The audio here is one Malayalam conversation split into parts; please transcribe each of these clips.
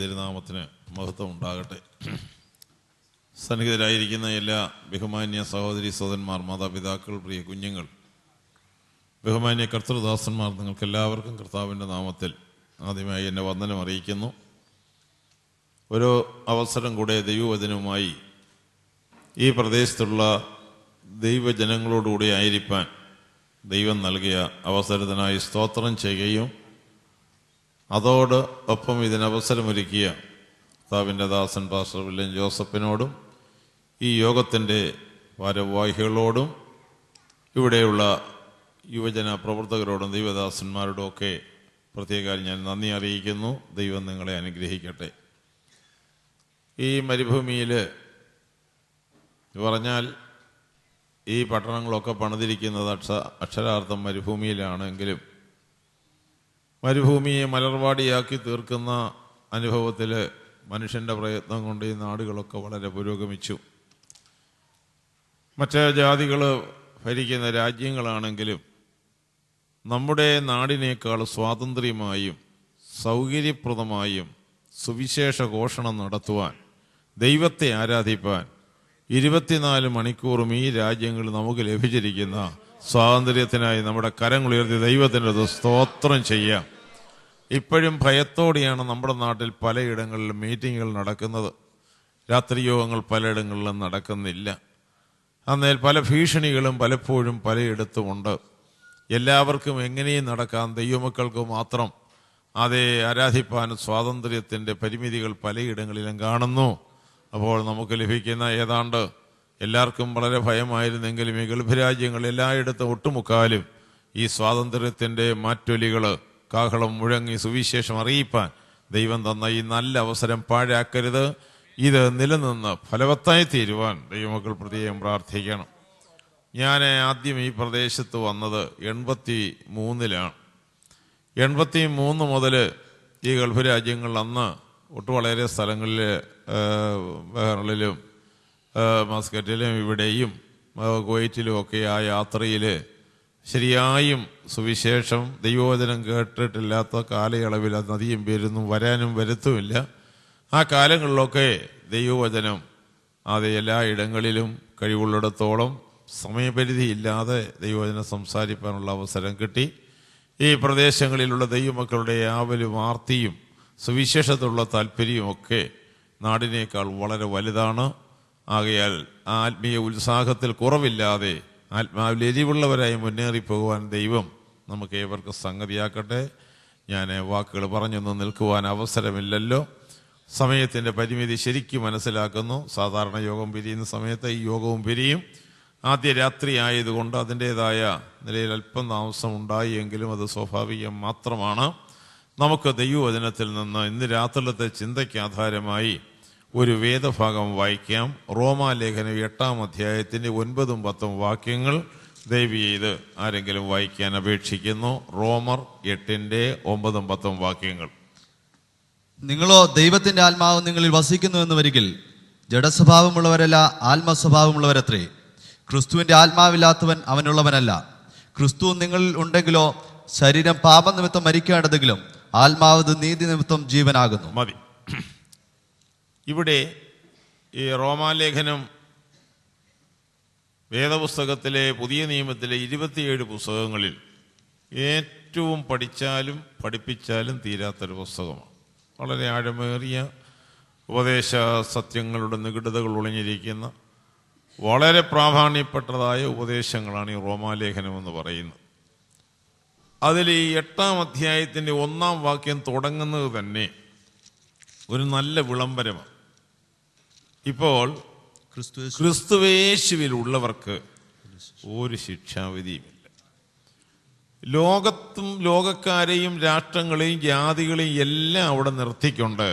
തിരുനാമത്തിന് മഹത്വം ഉണ്ടാകട്ടെ. സന്നിഹിതരായിരിക്കുന്ന എല്ലാ ബഹുമാന്യ സഹോദരി സഹോദരന്മാർ, മാതാപിതാക്കൾ, പ്രിയ കുഞ്ഞുങ്ങൾ, ബഹുമാന്യ കർത്തൃദാസന്മാർ, നിങ്ങൾക്കെല്ലാവർക്കും കർത്താവിൻ്റെ നാമത്തിൽ ആദ്യമായി എൻ്റെ വന്ദനം അറിയിക്കുന്നു. ഒരു അവസരം കൂടെ ദൈവവചനവുമായി ഈ പ്രദേശത്തുള്ള ദൈവജനങ്ങളോടുകൂടി ആയിരിക്കാൻ ദൈവം നൽകിയ അവസരത്തിനായി സ്തോത്രം ചെയ്യുകയും അതോട് ഒപ്പം ഇതിനവസരമൊരുക്കിയ കർത്താവിൻ്റെ ദാസൻ പാസ്റ്റർ വില്യം ജോസഫിനോടും ഈ യോഗത്തിൻ്റെ ഭാരവാഹികളോടും ഇവിടെയുള്ള യുവജന പ്രവർത്തകരോടും ദൈവദാസന്മാരോടും ഒക്കെ പ്രത്യേകം ഞാൻ നന്ദി അറിയിക്കുന്നു. ദൈവം നിങ്ങളെ അനുഗ്രഹിക്കട്ടെ. ഈ മരുഭൂമിയിൽ പറഞ്ഞാൽ ഈ പട്ടണങ്ങളൊക്കെ പണിതിരിക്കുന്നത് അക്ഷരാർത്ഥം മരുഭൂമിയിലാണെങ്കിലും മരുഭൂമിയെ മലർവാടിയാക്കി തീർക്കുന്ന അനുഭവത്തിൽ മനുഷ്യൻ്റെ പ്രയത്നം കൊണ്ട് ഈ നാടുകളൊക്കെ വളരെ പുരോഗമിച്ചു. മറ്റ് ജാതികൾ ഭരിക്കുന്ന രാജ്യങ്ങളാണെങ്കിലും നമ്മുടെ നാടിനേക്കാൾ സ്വാതന്ത്ര്യമായും സൗകര്യപ്രദമായും സുവിശേഷ ഘോഷണം നടത്തുവാൻ, ദൈവത്തെ ആരാധിപ്പാൻ 24 മണിക്കൂറും ഈ രാജ്യങ്ങൾ നമുക്ക് ലഭിച്ചിരിക്കുന്ന സ്വാതന്ത്ര്യത്തിനായി നമ്മുടെ കരങ്ങളുയർത്തി ദൈവത്തിൻ്റെ സ്തോത്രം ചെയ്യാം. ഇപ്പോഴും ഭയത്തോടെയാണ് നമ്മുടെ നാട്ടിൽ പലയിടങ്ങളിലും മീറ്റിങ്ങുകൾ നടക്കുന്നത്. രാത്രി യോഗങ്ങൾ പലയിടങ്ങളിലും നടക്കുന്നില്ല. എന്നാൽ പല ഭീഷണികളും പലപ്പോഴും പലയിടത്തുമുണ്ട്. എല്ലാവർക്കും എങ്ങനെയും നടക്കാം, ദൈവമക്കൾക്ക് മാത്രം അതേ ആരാധിപ്പാൻ സ്വാതന്ത്ര്യത്തിൻ്റെ പരിമിതികൾ പലയിടങ്ങളിലും കാണുന്നു. അപ്പോൾ നമുക്ക് ലഭിക്കുന്ന ഏതാണ്ട് എല്ലാവർക്കും വളരെ ഭയമായിരുന്നെങ്കിലും ഈ ഗൾഫ് രാജ്യങ്ങൾ എല്ലായിടത്തും ഒട്ടുമുക്കാലും ഈ സ്വാതന്ത്ര്യത്തിൻ്റെ മാറ്റൊലികൾ കാഹളം മുഴങ്ങി സുവിശേഷം അറിയിപ്പാൻ ദൈവം തന്ന ഈ നല്ല അവസരം പാഴാക്കരുത്. ഇത് നിലനിന്ന് ഫലവത്തായി തീരുവാൻ ദൈവമക്കൾ പ്രത്യേകം പ്രാർത്ഥിക്കണം. ഞാൻ ആദ്യം ഈ പ്രദേശത്ത് വന്നത് 83-ലാണ്. 83 മുതൽ ഈ ഗൾഫ് രാജ്യങ്ങൾ അന്ന് വളരെ സ്ഥലങ്ങളിൽ ബഹ്റിനിലും മസ്കറ്റിലും ഇവിടെയും കുവൈറ്റിലും ഒക്കെ ആ യാത്രയിൽ ശരിയായും സുവിശേഷം ദൈവവചനം കേട്ടിട്ടില്ലാത്ത കാലയളവിൽ അധികം പേരൊന്നും വരാനും വരുത്തുമില്ല. ആ കാലങ്ങളിലൊക്കെ ദൈവവചനം അത് എല്ലാ ഇടങ്ങളിലും കഴിവുള്ളിടത്തോളം സമയപരിധിയില്ലാതെ ദൈവവചനം സംസാരിക്കാനുള്ള അവസരം കിട്ടി. ഈ പ്രദേശങ്ങളിലുള്ള ദൈവമക്കളുടെ ആവലും ആർത്തിയും സുവിശേഷത്തിലുള്ള താല്പര്യവുമൊക്കെ നാടിനേക്കാൾ വളരെ വലുതാണ്. ആകയാൽ ആത്മീയ ഉത്സാഹത്തിൽ കുറവില്ലാതെ ആത്മാവിൽ എരിവുള്ളവരായി മുന്നേറിപ്പോകുവാൻ ദൈവം നമുക്ക് ഏവർക്കും സംഗതിയാക്കട്ടെ. ഞാൻ വാക്കുകൾ പറഞ്ഞൊന്നും നിൽക്കുവാൻ അവസരമില്ലല്ലോ. സമയത്തിൻ്റെ പരിമിതി ശരിക്കും മനസ്സിലാക്കുന്നു. സാധാരണ യോഗം പിരിയുന്ന സമയത്ത് ഈ യോഗവും പിരിയും. ആദ്യ രാത്രി ആയതുകൊണ്ട് അതിൻ്റേതായ നിലയിൽ അല്പം താമസം ഉണ്ടായി എങ്കിലും അത് സ്വാഭാവികം മാത്രമാണ്. നമുക്ക് ദൈവവചനത്തിൽ നിന്ന് ഇന്ന് രാത്രിയിലത്തെ ചിന്തയ്ക്ക് ആധാരമായി ഒരു വേദഭാഗം വായിക്കാം. റോമാലേഖനം 8-ാം അധ്യായത്തിൻ്റെ 9-10 വാക്യങ്ങൾ ദയവ് ചെയ്ത് ആരെങ്കിലും വായിക്കാൻ അപേക്ഷിക്കുന്നു. റോമർ 8-9-10 വാക്യങ്ങൾ. നിങ്ങളോ ദൈവത്തിന്റെ ആത്മാവ് നിങ്ങളിൽ വസിക്കുന്നു എന്ന് വരികിൽ ജഡസ്വഭാവമുള്ളവരല്ല, ആത്മസ്വഭാവമുള്ളവരത്രേ. ക്രിസ്തുവിന്റെ ആത്മാവില്ലാത്തവൻ അവനുള്ളവനല്ല. ക്രിസ്തു നിങ്ങളിൽ ഉണ്ടെങ്കിലോ ശരീരം പാപനിമിത്തം മരിക്കേണ്ടതെങ്കിലും ആത്മാവ് നീതി നിമിത്തം ജീവനാകുന്നു. മതി. ഇവിടെ ഈ റോമാലേഖനം വേദപുസ്തകത്തിലെ പുതിയ നിയമത്തിലെ 27 പുസ്തകങ്ങളിൽ ഏറ്റവും പഠിച്ചാലും പഠിപ്പിച്ചാലും തീരാത്തൊരു പുസ്തകമാണ്. വളരെ ആഴമേറിയ ഉപദേശ സത്യങ്ങളുടെ നിഗൂഢതകൾ ഒളിഞ്ഞിരിക്കുന്ന വളരെ പ്രാധാന്യപ്പെട്ടതായ ഉപദേശങ്ങളാണ് ഈ റോമാലേഖനം എന്ന് പറയുന്നത്. അതിൽ ഈ 8-ാം അധ്യായത്തിൻ്റെ 1-ാം വാക്യം തുടങ്ങുന്നത് തന്നെ ഒരു നല്ല വിളംബരമാണ്. ഇപ്പോൾ ക്രിസ്തുവേശുവിലുള്ളവർക്ക് ഒരു ശിക്ഷാവിധിയുമില്ല. ലോകത്തും ലോകക്കാരെയും രാഷ്ട്രങ്ങളെയും ജാതികളെയും എല്ലാം അവിടെ നിർത്തിക്കൊണ്ട്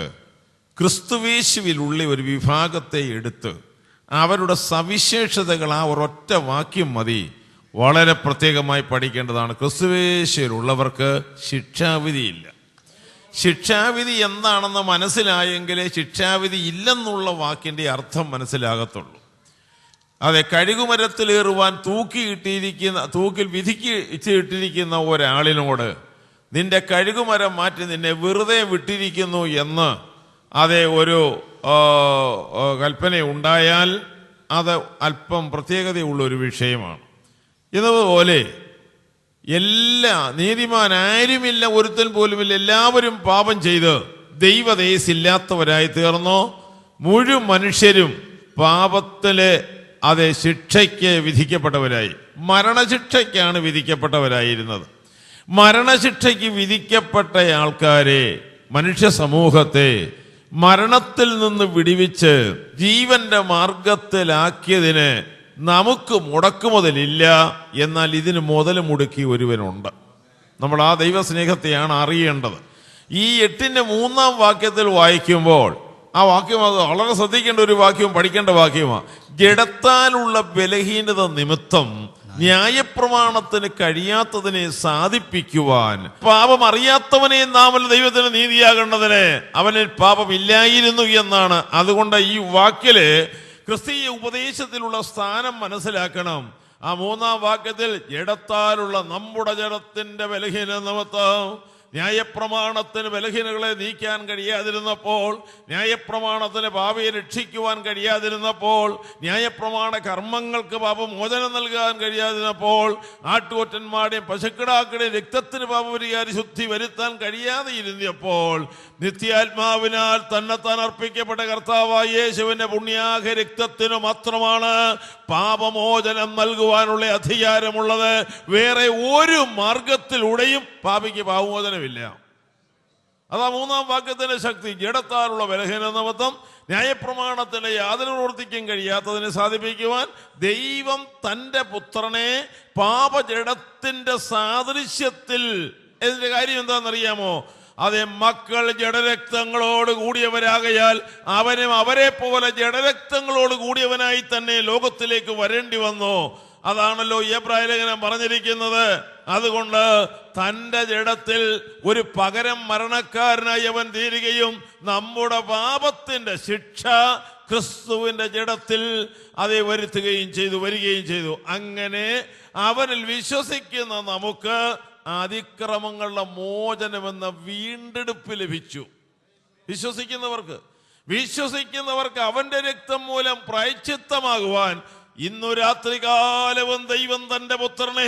ക്രിസ്തുവേശുവിലുള്ള ഒരു വിഭാഗത്തെ എടുത്ത് അവരുടെ സവിശേഷതകൾ ആ ഒരൊറ്റ വാക്യം മതി വളരെ പ്രത്യേകമായി പഠിക്കേണ്ടതാണ്. ക്രിസ്തുവേശുവിലുള്ളവർക്ക് ശിക്ഷാവിധിയില്ല. ശിക്ഷാവിധി എന്താണെന്ന് മനസ്സിലായെങ്കിലേ ശിക്ഷാവിധി ഇല്ലെന്നുള്ള വാക്കിൻ്റെ അർത്ഥം മനസ്സിലാകത്തുള്ളൂ. അതെ, കഴുകുമരത്തിലേറുവാൻ തൂക്കിൽ വിധിക്കിട്ടിരിക്കുന്ന ഒരാളിനോട് നിന്റെ കഴുകുമരം മാറ്റി നിന്നെ വെറുതെ വിട്ടിരിക്കുന്നു എന്ന് അതെ ഒരു കൽപ്പന ഉണ്ടായാൽ അത് അല്പം പ്രത്യേകതയുള്ള ഒരു വിഷയമാണ്. ഇതുപോലെ നീതിമാൻ ആരുമില്ല, ഒരുത്തൻ പോലുമില്ല, എല്ലാവരും പാപം ചെയ്ത് ദൈവതേജസ്സില്ലാത്തവരായി തീർന്നു. മുഴുവൻ മനുഷ്യരും പാപത്തിലെ ശിക്ഷയ്ക്ക് വിധിക്കപ്പെട്ടവരായി, മരണശിക്ഷയ്ക്കാണ് വിധിക്കപ്പെട്ടവരായിരുന്നത്. മരണശിക്ഷയ്ക്ക് വിധിക്കപ്പെട്ട ആൾക്കാരെ, മനുഷ്യ സമൂഹത്തെ മരണത്തിൽ നിന്ന് വിടിവിച്ച് ജീവന്റെ മാർഗത്തിലാക്കിയതിന് നമുക്ക് മുടക്കുമുതലില്ല. എന്നാൽ ഇതിന് മുതൽ മുടക്കി ഒരുവനുണ്ട്. നമ്മൾ ആ ദൈവസ്നേഹത്തെയാണ് അറിയേണ്ടത്. ഈ 8-ന്റെ 3-ാം വാക്യത്തിൽ വായിക്കുമ്പോൾ ആ വാക്യം അത് വളരെ ശ്രദ്ധിക്കേണ്ട ഒരു വാക്യവും പഠിക്കേണ്ട വാക്യമാണ്. ജഡത്താലുള്ള ബലഹീനത നിമിത്തം ന്യായപ്രമാണത്തിന് കഴിയാത്തതിനെ സാധിപ്പിക്കുവാൻ പാപം അറിയാത്തവനെ നാമൽ ദൈവത്തിന് നീതിയാകേണ്ടതിന് അവനിൽ പാപമില്ലായിരുന്നു എന്നാണ്. അതുകൊണ്ട് ഈ വാക്കില് ക്രിസ്തീയ ഉപദേശത്തിലുള്ള സ്ഥാനം മനസ്സിലാക്കണം. ആ 3-ാം വാക്യത്തിൽ ജഡത്താലുള്ള നമ്മുടെ ജഡത്തിന്റെ ബലഹീന നിമിത്തം ന്യായപ്രമാണത്തിന് ബലഹീനകളെ നീക്കാൻ കഴിയാതിരുന്നപ്പോൾ, ന്യായപ്രമാണത്തിന് പാപിയെ രക്ഷിക്കുവാൻ കഴിയാതിരുന്നപ്പോൾ, ന്യായപ്രമാണ കർമ്മങ്ങൾക്ക് പാപമോചനം നൽകാൻ കഴിയാതിരുന്നപ്പോൾ, ആട്ടുകൊറ്റന്മാരുടെയും പശുക്കിടാക്കളുടെയും രക്തത്തിന് പാപപരിഹാര ശുദ്ധി വരുത്താൻ കഴിയാതെ ഇരുന്നപ്പോൾ, നിത്യാത്മാവിനാൽ തന്നെത്താൻ അർപ്പിക്കപ്പെട്ട കർത്താവായ യേശുവിന്റെ പുണ്യാഹ രക്തത്തിനു മാത്രമാണ് പാപമോചനം നൽകുവാനുള്ള അധികാരമുള്ളത്. വേറെ ഒരു മാർഗത്തിലൂടെയും പാപിക്ക് പാപമോചനമില്ല. അതാ 3-ാം വാക്യത്തിന്റെ ശക്തി. ജഡത്താലുള്ള ബലഹീന നിമിത്തം ന്യായപ്രമാണത്തിന്റെ യാതൊരു പ്രവർത്തിക്കും കഴിയാത്തതിനെ സാധിപ്പിക്കുവാൻ ദൈവം തന്റെ പുത്രനെ പാപജഡത്തിന്റെ സാദൃശ്യത്തിൽ. ഇതിന്റെ കാര്യം എന്താണെന്നറിയാമോ? അതെ, മക്കൾ ജഡരക്തങ്ങളോട് കൂടിയവരാകയാൽ അവനും അവരെ പോലെ ജഡരക്തങ്ങളോട് കൂടിയവനായി തന്നെ ലോകത്തിലേക്ക് വരേണ്ടി വന്നു. അതാണല്ലോ എബ്രായ ലേഖനം പറഞ്ഞിരിക്കുന്നത്. അതുകൊണ്ട് തൻ്റെ ജഡത്തിൽ ഒരു പകരം മരണക്കാരനായി അവൻ തീരുകയും നമ്മുടെ പാപത്തിന്റെ ശിക്ഷ ക്രിസ്തുവിന്റെ ജഡത്തിൽ വരികയും ചെയ്തു. അങ്ങനെ അവനിൽ വിശ്വസിക്കുന്ന നമുക്ക് അതിക്രമങ്ങളുടെ മോചനമെന്ന വീണ്ടെടുപ്പ് ലഭിച്ചു. വിശ്വസിക്കുന്നവർക്ക് അവന്റെ രക്തം മൂലം പ്രായശ്ചിത്തമാകുവാൻ ഇന്നു രാത്രികാലവും ദൈവം തന്റെ പുത്രനെ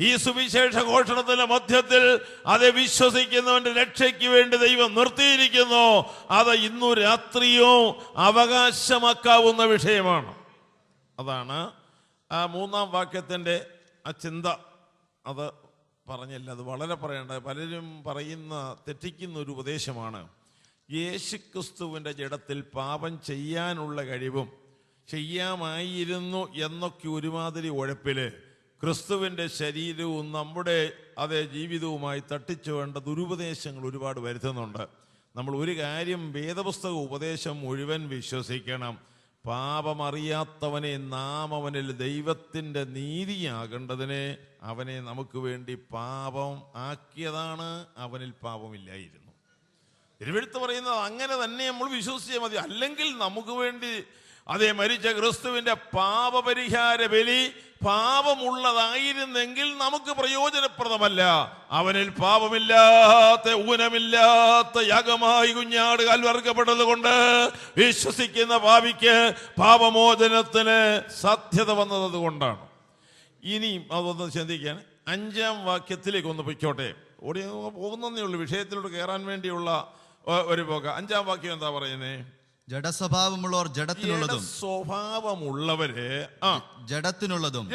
ഈ സുവിശേഷ ഘോഷണത്തിന്റെ മധ്യത്തിൽ വിശ്വസിക്കുന്നവന്റെ രക്ഷയ്ക്ക് വേണ്ടി ദൈവം നിർത്തിയിരിക്കുന്നു. അത് ഇന്നു രാത്രിയും അവകാശമാക്കാവുന്ന വിഷയമാണ്. അതാണ് ആ 3-ാം വാക്യത്തിന്റെ ആ ചിന്ത. അത് പറഞ്ഞില്ല, അത് വളരെ പറയേണ്ടത്. പലരും തെറ്റിക്കുന്ന ഒരു ഉപദേശമാണ്. യേശുക്രിസ്തുവിന്റെ ജഡത്തിൽ പാപം ചെയ്യാനുള്ള കഴിവും ചെയ്യാമായിരുന്നു എന്നൊക്കെ ഒരുമാതിരി ഉഴപ്പില് ക്രിസ്തുവിന്റെ ശരീരവും നമ്മുടെ ജീവിതവുമായി തട്ടിച്ചു വേണ്ട ദുരുപദേശങ്ങൾ ഒരുപാട് വരുത്തുന്നുണ്ട്. നമ്മൾ ഒരു കാര്യം, വേദപുസ്തക ഉപദേശം മുഴുവൻ വിശ്വസിക്കണം. പാപമറിയാത്തവനെ നാം അവനിൽ ദൈവത്തിൻ്റെ നീതിയാകേണ്ടതിന് അവനെ നമുക്ക് വേണ്ടി പാപം ആക്കിയതാണ്. അവനിൽ പാപമില്ലായിരുന്നു. തിരുവെഴുത്ത് പറയുന്നത് അങ്ങനെ തന്നെ നമ്മൾ വിശ്വസിച്ചാൽ മതി. അല്ലെങ്കിൽ നമുക്ക് വേണ്ടി മരിച്ച ക്രിസ്തുവിന്റെ പാപപരിഹാര ബലി പാപമുള്ളതായിരുന്നെങ്കിൽ നമുക്ക് പ്രയോജനപ്രദമല്ല. അവനിൽ പാപമില്ലാത്ത ഊനമില്ലാത്ത യാഗമായി കുഞ്ഞാട് കാൽവറുക്കപ്പെട്ടത് കൊണ്ട് വിശ്വസിക്കുന്ന പാപിക്ക് പാപമോചനത്തിന് സാധ്യത വന്നത് കൊണ്ടാണ്. ഇനിയും അതൊന്ന് ചിന്തിക്കാൻ 5-ാം വാക്യത്തിലേക്ക് ഒന്ന് പൊയ്ക്കോട്ടെ. ഓടി പോകുന്നേ ഉള്ളൂ, വിഷയത്തിലോട്ട് കയറാൻ വേണ്ടിയുള്ള ഒരു പോക. 5-ാം വാക്യം എന്താ പറയുന്നേ? ജഡസ്വഭാവമുള്ളവർ സ്വഭാവമുള്ളവര് ജഡത്തിനുള്ളതും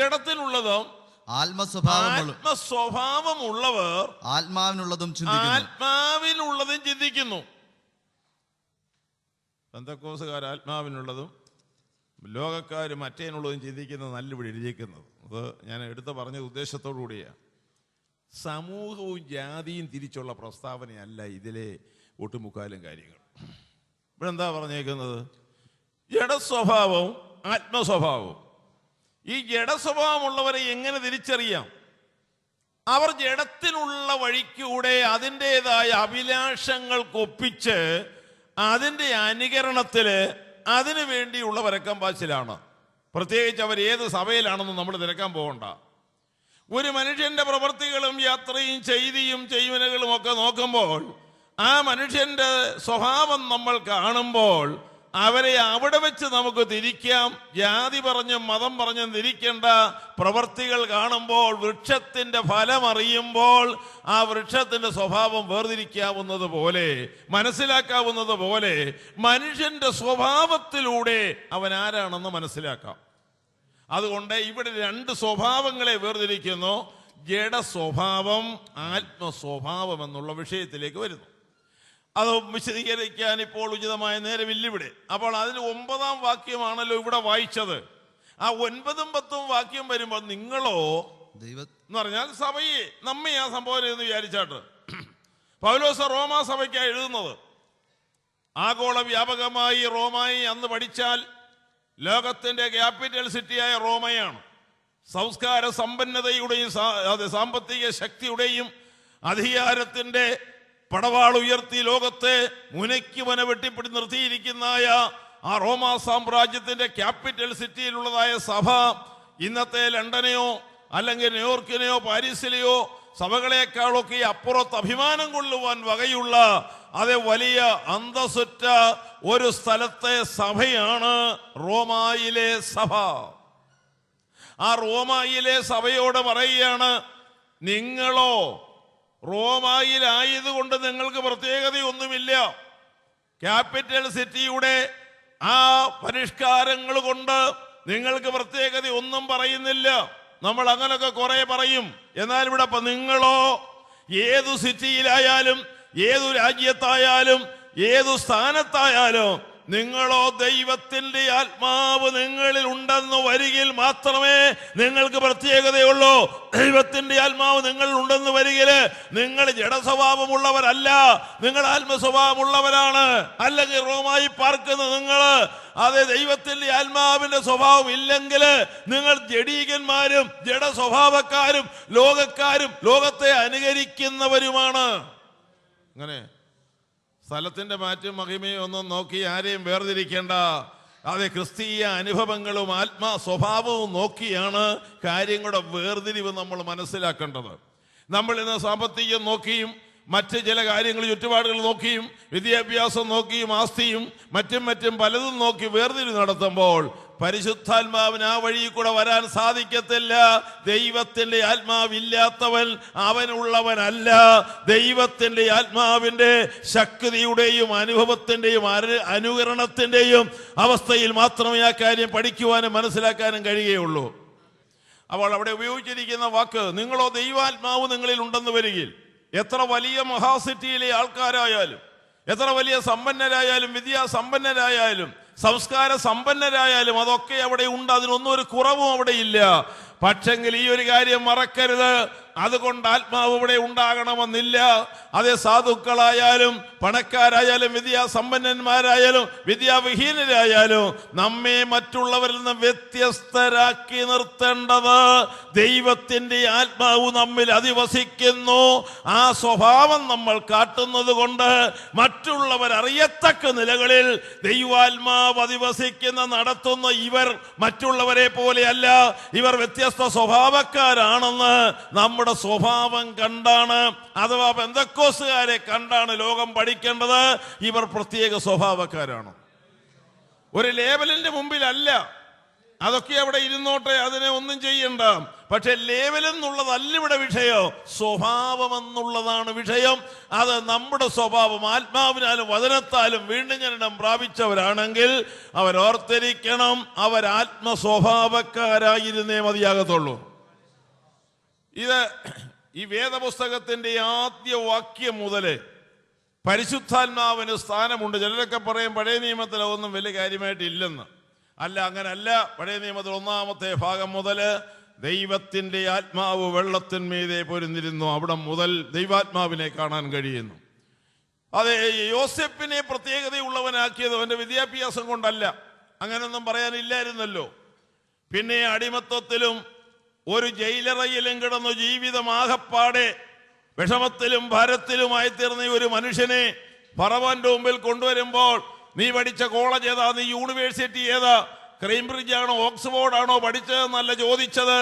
ആത്മസ്വഭാവമുള്ളവർ ആത്മാവിനുള്ളതും ചിന്തിക്കുന്നു. പെന്തക്കോസ്തുകാർ ആത്മാവിനുള്ളതും ലോകക്കാർ മറ്റേനുള്ളതും ചിന്തിക്കുന്നത് നല്ലപടി എഴുതിയിരിക്കുന്നത്. അത് ഞാൻ എടുത്ത് പറഞ്ഞ ഉദ്ദേശത്തോടു കൂടിയാണ്. സമൂഹവും ജാതിയും തിരിച്ചുള്ള പ്രസ്താവനയല്ല ഇതിലെ ഒട്ടുമുക്കാലും കാര്യങ്ങൾ. ഇവിടെ എന്താ പറഞ്ഞേക്കുന്നത്? ജഡസ്വഭാവവും ആത്മസ്വഭാവവും. ഈ ജഡസ്വഭാവമുള്ളവരെ എങ്ങനെ തിരിച്ചറിയാം? അവർ ജഡത്തിനുള്ള വഴിക്കൂടെ അതിൻ്റെതായ അഭിലാഷങ്ങൾക്കൊപ്പിച്ച് അതിൻ്റെ അനുകരണത്തില് അതിനു വേണ്ടിയുള്ള വരക്കമ്പാച്ചിലാണ്. പ്രത്യേകിച്ച് അവർ ഏത് സഭയിലാണെന്ന് നമ്മൾ തിരക്കാൻ പോകണ്ട. ഒരു മനുഷ്യന്റെ പ്രവൃത്തികളും യാത്രയും ചെയ്തിയും ചെയ്യുവനകളും ഒക്കെ നോക്കുമ്പോൾ ആ മനുഷ്യന്റെ സ്വഭാവം നമ്മൾ കാണുമ്പോൾ അവരെ അവിടെ വെച്ച് നമുക്ക് തിരിക്കാം. ജാതി പറഞ്ഞും മതം പറഞ്ഞും തിരിക്കേണ്ട. പ്രവൃത്തികൾ കാണുമ്പോൾ, വൃക്ഷത്തിന്റെ ഫലം അറിയുമ്പോൾ ആ വൃക്ഷത്തിന്റെ സ്വഭാവം വേർതിരിക്കാവുന്നത് പോലെ, മനസ്സിലാക്കാവുന്നത് പോലെ മനുഷ്യന്റെ സ്വഭാവത്തിലൂടെ അവൻ ആരാണെന്ന് മനസ്സിലാക്കാം. അതുകൊണ്ട് ഇവിടെ രണ്ട് സ്വഭാവങ്ങളെ വേർതിരിക്കുന്നു. ജഡ സ്വഭാവം, ആത്മസ്വഭാവം എന്നുള്ള വിഷയത്തിലേക്ക് വരുന്നു. അത് വിശദീകരിക്കാൻ ഇപ്പോൾ ഉചിതമായ നേരമില്ല ഇവിടെ. അപ്പോൾ അതിന് 9-ാം വാക്യമാണല്ലോ ഇവിടെ വായിച്ചത്. ആ 9ഉം 10ഉം വാക്യം വരുമ്പോൾ നിങ്ങളോ എന്ന് പറഞ്ഞാൽ സഭയെ, നമ്മെ ആ സംബോധന എന്ന് വിചാരിച്ചാട്ട് പൗലോസ് റോമാ സഭയ്ക്കാണ് എഴുതുന്നത്. ആഗോള വ്യാപകമായി റോമായി അന്ന് പഠിച്ചാൽ ലോകത്തിന്റെ ക്യാപിറ്റൽ സിറ്റിയായ റോമയാണ്. സംസ്കാര സമ്പന്നതയുടെയും സാമ്പത്തിക ശക്തിയുടെയും അധികാരത്തിന്റെ പടവാൾ ഉയർത്തി ലോകത്തെ മുനയ്ക്ക് വന വെട്ടിപ്പിടി നിർത്തിയിരിക്കുന്നതായ ആ റോമാ സാമ്രാജ്യത്തിന്റെ ക്യാപിറ്റൽ സിറ്റിയിലുള്ളതായ സഭ ഇന്നത്തെ ലണ്ടനെയോ അല്ലെങ്കിൽ ന്യൂയോർക്കിനെയോ പാരീസിലെയോ സഭകളെക്കാളൊക്കെ അപ്പുറത്ത് അഭിമാനം കൊള്ളുവാൻ വകയുള്ള അതേ വലിയ അന്തസ്സുറ്റ ഒരു സ്ഥലത്തെ സഭയാണ് റോമായിലെ സഭ. ആ റോമായിലെ സഭയോട് പറയുകയാണ്, നിങ്ങളോ റോമായിലായതുകൊണ്ട് നിങ്ങൾക്ക് പ്രത്യേകതയൊന്നുമില്ല. ക്യാപിറ്റൽ സിറ്റിയുടെ ആ പരിഷ്കാരങ്ങൾ കൊണ്ട് നിങ്ങൾക്ക് പ്രത്യേകത ഒന്നും പറയുന്നില്ല. നമ്മൾ അങ്ങനൊക്കെ കുറെ പറയും. എന്നാൽ ഇവിടെ നിങ്ങളോ ഏതു സിറ്റിയിലായാലും, ഏതു രാജ്യത്തായാലും, ഏതു സ്ഥാനത്തായാലും നിങ്ങളോ ദൈവത്തിന്റെ ആത്മാവ് നിങ്ങളിൽ ഉണ്ടെന്ന് വരികിൽ മാത്രമേ നിങ്ങൾക്ക് പ്രത്യേകതയുള്ളൂ. ദൈവത്തിന്റെ ആത്മാവ് നിങ്ങളിൽ ഉണ്ടെന്ന് വരികിൽ നിങ്ങൾ ജഡസ്വഭാവമുള്ളവരല്ല, നിങ്ങൾ ആത്മസ്വഭാവമുള്ളവരാണ്. അല്ലെങ്കിൽ റോമായി പാർക്കുന്ന നിങ്ങൾ അതെ ദൈവത്തിന്റെ ആത്മാവിന്റെ സ്വഭാവം ഇല്ലെങ്കിൽ നിങ്ങൾ ജഡീകന്മാരും ജഡസ്വഭാവക്കാരും ലോകക്കാരും ലോകത്തെ അനുകരിക്കുന്നവരുമാണ്. അങ്ങനെ സ്ഥലത്തിന്റെ മാറ്റും മഹിമയും ഒന്നും നോക്കി ആരെയും വേർതിരിക്കേണ്ട. അതെ, ക്രിസ്തീയ അനുഭവങ്ങളും ആത്മാ സ്വഭാവവും നോക്കിയാണ് കാര്യങ്ങളുടെ വേർതിരിവ് നമ്മൾ മനസ്സിലാക്കേണ്ടത്. നമ്മൾ ഇന്ന് സാമ്പത്തികം നോക്കിയും മറ്റ് ചില കാര്യങ്ങൾ ചുറ്റുപാടുകൾ നോക്കിയും വിദ്യാഭ്യാസം നോക്കിയും ആസ്തിയും മറ്റും പലതും നോക്കി വേർതിരിവ് നടത്തുമ്പോൾ പരിശുദ്ധാത്മാവിന് ആ വഴി കൂടെ വരാൻ സാധിക്കത്തില്ല. ദൈവത്തിന്റെ ആത്മാവില്ലാത്തവൻ അവനുള്ളവനല്ല. ദൈവത്തിന്റെ ആത്മാവിന്റെ ശക്തിയുടെയും അനുഭവത്തിന്റെയും അനുകരണത്തിന്റെയും അവസ്ഥയിൽ മാത്രമേ ആ കാര്യം പഠിക്കുവാനും മനസ്സിലാക്കാനും കഴിയുകയുള്ളൂ. അപ്പോൾ അവിടെ ഉപയോഗിച്ചിരിക്കുന്ന വാക്ക് നിങ്ങളോ ദൈവാത്മാവ് നിങ്ങളിൽ ഉണ്ടെന്ന് വരികിൽ, എത്ര വലിയ മഹാസിറ്റിയിലെ ആൾക്കാരായാലും, എത്ര വലിയ സമ്പന്നരായാലും, വിദ്യാസമ്പന്നരായാലും, സംസ്കാര സമ്പന്നരായാലും അതൊക്കെ അവിടെ ഉണ്ട്. അതിനൊന്നും ഒരു കുറവും അവിടെ ഇല്ല. പക്ഷെങ്കിൽ ഈ ഒരു കാര്യം മറക്കരുത്, അതുകൊണ്ട് ആത്മാവ് ഇവിടെ ഉണ്ടാകണമെന്നില്ല. അതേ സാധുക്കളായാലും പണക്കാരായാലും വിദ്യാസമ്പന്നന്മാരായാലും വിദ്യാവിഹീനരായാലും നമ്മെ മറ്റുള്ളവരിൽ നിന്ന് വ്യത്യസ്തരാക്കി നിർത്തേണ്ടത് ദൈവത്തിന്റെ ആത്മാവ് നമ്മിൽ അധിവസിക്കുന്നു. ആ സ്വഭാവം നമ്മൾ കാട്ടുന്നത് കൊണ്ട് മറ്റുള്ളവർ അറിയത്തക്ക നിലകളിൽ ദൈവാത്മാവ് അധിവസിക്കുന്ന നടത്തുന്ന ഇവർ മറ്റുള്ളവരെ പോലെയല്ല, ഇവർ വ്യത്യസ്ത സ്വഭാവക്കാരാണെന്ന് നമ്മുടെ സ്വഭാവം കണ്ടാണ്, അഥവാ പെന്തക്കോസ്തുകാരെ കണ്ടാണ് ലോകം പഠിക്കേണ്ടത്. ഇവർ പ്രത്യേക സ്വഭാവക്കാരാണ്, ഒരു ലേബലിന്റെ മുമ്പിലല്ല. അതൊക്കെ അവിടെ ഇരുന്നോട്ടെ, അതിനെ ഒന്നും ചെയ്യണ്ട. പക്ഷെ ലേബലെന്നുള്ളതല്ല ഇവിടെ വിഷയം, സ്വഭാവം എന്നുള്ളതാണ് വിഷയം. അത് നമ്മുടെ സ്വഭാവം ആത്മാവിനാലും വചനത്താലും വീണ്ടും ജനനം പ്രാപിച്ചവരാണെങ്കിൽ അവരോർത്തിരിക്കണം, അവർ ആത്മസ്വഭാവക്കാരായിരുന്നേ മതിയാകത്തുള്ളൂ. ഇത് ഈ വേദപുസ്തകത്തിന്റെ ആദ്യ വാക്യം മുതല് പരിശുദ്ധാത്മാവിന് സ്ഥാനമുണ്ട്. ചിലരൊക്കെ പറയും പഴയ നിയമത്തിൽ ഒന്നും വലിയ കാര്യമായിട്ടില്ലെന്ന്. അല്ല, അങ്ങനല്ല. പഴയ നിയമത്തിൽ 1-ാമത്തെ ഭാഗം മുതൽ ദൈവത്തിന്റെ ആത്മാവ് വെള്ളത്തിന്മീതെ പൊരുന്നിരുന്നു. അവിടെ മുതൽ ദൈവാത്മാവിനെ കാണാൻ കഴിയുന്നു. അതെ, യോസെഫിനെ പ്രത്യേകതയുള്ളവനാക്കിയത് അവന്റെ വിദ്യാഭ്യാസം കൊണ്ടല്ല, അങ്ങനൊന്നും പറയാനില്ലായിരുന്നല്ലോ. പിന്നെ അടിമത്തത്തിലും ഒരു ജയിലറയിലും കിടന്നു ജീവിതമാകപ്പാടെ വിഷമത്തിലും ഭാരത്തിലുമായി തീർന്ന ഒരു മനുഷ്യനെ ഫറവോന്റെ മുമ്പിൽ കൊണ്ടുവരുമ്പോൾ നീ പഠിച്ച കോളേജ് ഏതാ, നീ യൂണിവേഴ്സിറ്റി ഏതാ, കേംബ്രിഡ്ജ് ആണോ ഓക്സ്ഫോർഡ് ആണോ പഠിച്ചതെന്നല്ല ചോദിച്ചത്.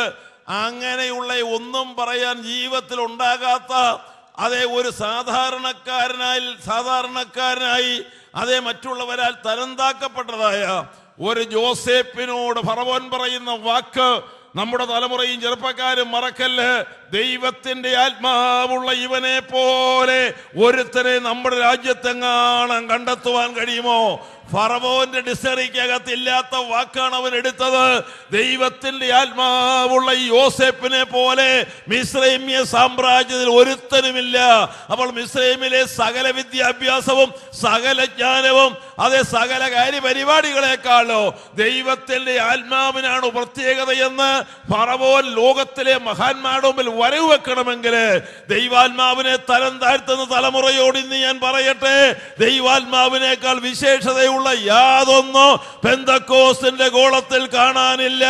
അങ്ങനെയുള്ള ഒന്നും പറയാൻ ജീവിതത്തിൽ ഉണ്ടാകാത്ത അതേ ഒരു സാധാരണക്കാരനായി അതേ മറ്റുള്ളവരാൽ തരംതാക്കപ്പെട്ടതായ ഒരു ജോസേപ്പിനോട് ഫറവോൻ പറയുന്ന വാക്ക് നമ്മുടെ തലമുറയും ചെറുപ്പക്കാരും മറക്കല്ല്. ദൈവത്തിന്റെ ആത്മാവുള്ള ഇവനെ പോലെ ഒരുത്തനെ നമ്മുടെ രാജ്യത്തെങ്ങാണം കണ്ടെത്തുവാൻ കഴിയുമോ? ഫറവോന്റെ ഡിക്ഷണറിക്കകത്ത് ഇല്ലാത്ത വാക്കാണ് അവൻ എടുത്തത്. ദൈവത്തിന്റെ ആത്മാവുള്ള ഈ യോസേപ്പിനെ പോലെ മിസ്രൈമ്യ സാമ്രാജ്യത്തിൽ ഒരുത്തനുമില്ല. അപ്പോൾ മിസ്രൈമിലെ സകല വിദ്യാഭ്യാസവും സകല ജ്ഞാനവും അതേ സകല കാര്യപരിപാടികളെക്കാളോ ദൈവത്തിന്റെ ആത്മാവിനാണ് പ്രത്യേകതയെന്ന് ഫറവോൻ ലോകത്തിലെ മഹാന്മാരുടെ മുമ്പിൽ വരവ് വെക്കണമെങ്കിൽ ദൈവാത്മാവിനെ തരം താഴ്ത്തുന്ന തലമുറയോട് ഇന്ന് ഞാൻ പറയട്ടെ, ദൈവാത്മാവിനേക്കാൾ വിശേഷതയുള്ള യാതൊന്നും പെന്തക്കോസ്തിന്റെ ഗോളത്തിൽ കാണാനില്ല.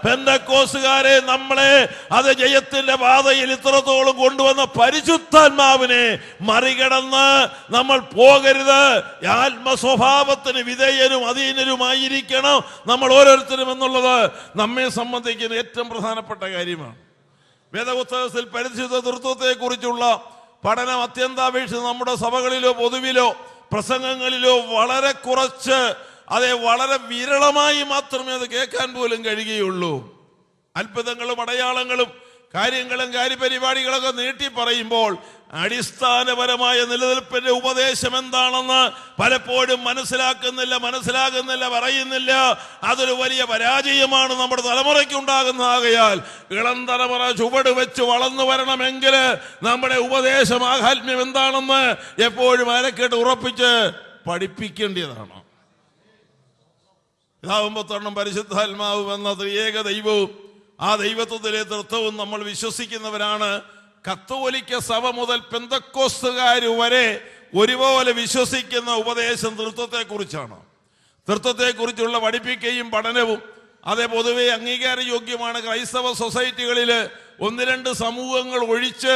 പെന്തക്കോസ്തുകാരെ നമ്മളെ അത് ജയത്തിന്റെ പാതയിൽ ഇത്രത്തോളം കൊണ്ടുവന്ന പരിശുദ്ധാത്മാവിനെ മറികടന്ന് നമ്മൾ പോകരുത്. ആത്മസ്വഭാവത്തിന് വിധേയനും അധീനരുമായിരിക്കണം നമ്മൾ ഓരോരുത്തരും എന്നുള്ളത് നമ്മെ സംബന്ധിക്കുന്ന ഏറ്റവും പ്രധാനപ്പെട്ട കാര്യമാണ്. വേദപുസ്തകത്തിൽ പരിശുദ്ധ തൃത്വത്തെ കുറിച്ചുള്ള പഠനം അത്യന്താപേക്ഷിച്ച് നമ്മുടെ സഭകളിലോ പൊതുവിലോ പ്രസംഗങ്ങളിലോ വളരെ കുറച്ച് വളരെ വിരളമായി മാത്രമേ അത് കേൾക്കാൻ പോലും കഴിയുകയുള്ളൂ. അത്ഭുതങ്ങളും അടയാളങ്ങളും കാര്യങ്ങളും കാര്യപരിപാടികളൊക്കെ നീട്ടി പറയുമ്പോൾ അടിസ്ഥാനപരമായ നിലനിൽപ്പിന്റെ ഉപദേശം എന്താണെന്ന് പലപ്പോഴും മനസ്സിലാകുന്നില്ല, പറയുന്നില്ല. അതൊരു വലിയ പരാജയമാണ് നമ്മുടെ തലമുറയ്ക്ക് ഉണ്ടാകുന്നതാകയാൽ ഇളം തലമുറ ചുവട് വെച്ച് വളർന്നു വരണമെങ്കിൽ നമ്മുടെ ഉപദേശ മാഹാത്മ്യം എന്താണെന്ന് എപ്പോഴും അരക്കെട്ട് ഉറപ്പിച്ച് പഠിപ്പിക്കേണ്ടതാണ്. പിതാവും പുത്രനും പരിശുദ്ധാത്മാവും എന്ന ത്രിയേക ദൈവവും ആ ദൈവത്വത്തിലെ തൃത്വവും നമ്മൾ വിശ്വസിക്കുന്നവരാണ്. കത്തോലിക്ക സഭ മുതൽ പെന്തക്കോസ്തുകാർ വരെ ഒരുപോലെ വിശ്വസിക്കുന്ന ഉപദേശം തൃത്വത്തെക്കുറിച്ചാണ്. തൃത്വത്തെക്കുറിച്ചുള്ള പഠിപ്പിക്കുകയും പഠനവും അതേ പൊതുവെ അംഗീകാരയോഗ്യമാണ്. ക്രൈസ്തവ സൊസൈറ്റികളിൽ 1-2 സമൂഹങ്ങൾ ഒഴിച്ച്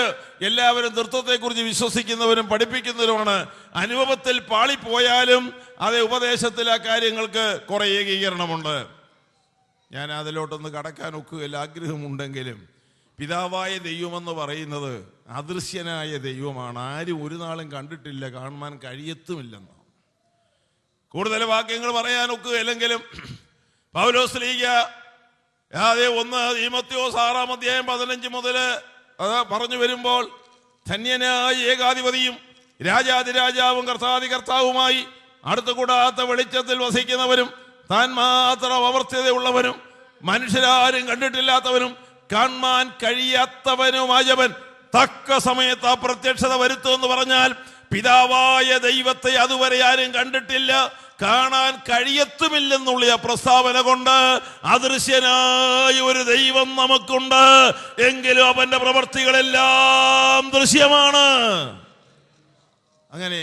എല്ലാവരും തൃത്വത്തെക്കുറിച്ച് വിശ്വസിക്കുന്നവരും പഠിപ്പിക്കുന്നവരുമാണ്. അനുഭവത്തിൽ പാളിപ്പോയാലും അതേ ഉപദേശത്തിൽ ആ കാര്യങ്ങൾക്ക് കുറെ ഏകീകരണമുണ്ട്. ഞാൻ അതിലോട്ടൊന്ന് കടക്കാൻ ഒക്കുകയില്ല, ആഗ്രഹമുണ്ടെങ്കിലും പിതാവായ ദൈവമെന്ന് പറയുന്നത് അദൃശ്യനായ ദൈവമാണ്. ആരും ഒരു നാളും കണ്ടിട്ടില്ല, കാണുവാൻ കഴിയത്തുമില്ലെന്ന്. കൂടുതൽ വാക്യങ്ങൾ പറയാൻ ഒക്കുകയില്ലെങ്കിലും പൗലോസ്ലീഹ 1 തീമോഥെയോസ് 6-ാം അധ്യായം 15 മുതൽ പറഞ്ഞു വരുമ്പോൾ ധന്യനായ ഏകാധിപതിയും രാജാതിരാജാവും കർത്താവുമായി അടുത്തുകൂടാത്ത വെളിച്ചത്തിൽ വസിക്കുന്നവരും താൻ മാത്രം അവർത്യതയുള്ളവനും മനുഷ്യരാരും കണ്ടിട്ടില്ലാത്തവനും കാണാൻ കഴിയാത്തവനുമായവൻ തക്ക സമയത്ത് ആ പ്രത്യക്ഷത വരുത്തുമെന്ന് പറഞ്ഞാൽ പിതാവായ ദൈവത്തെ അതുവരെ ആരും കണ്ടിട്ടില്ല, കാണാൻ കഴിയത്തുമില്ലെന്നുള്ള ആ പ്രസ്താവന കൊണ്ട് അദൃശ്യനായ ഒരു ദൈവം നമുക്കുണ്ട്. എങ്കിലും അവന്റെ പ്രവൃത്തികളെല്ലാം ദൃശ്യമാണ്. അങ്ങനെ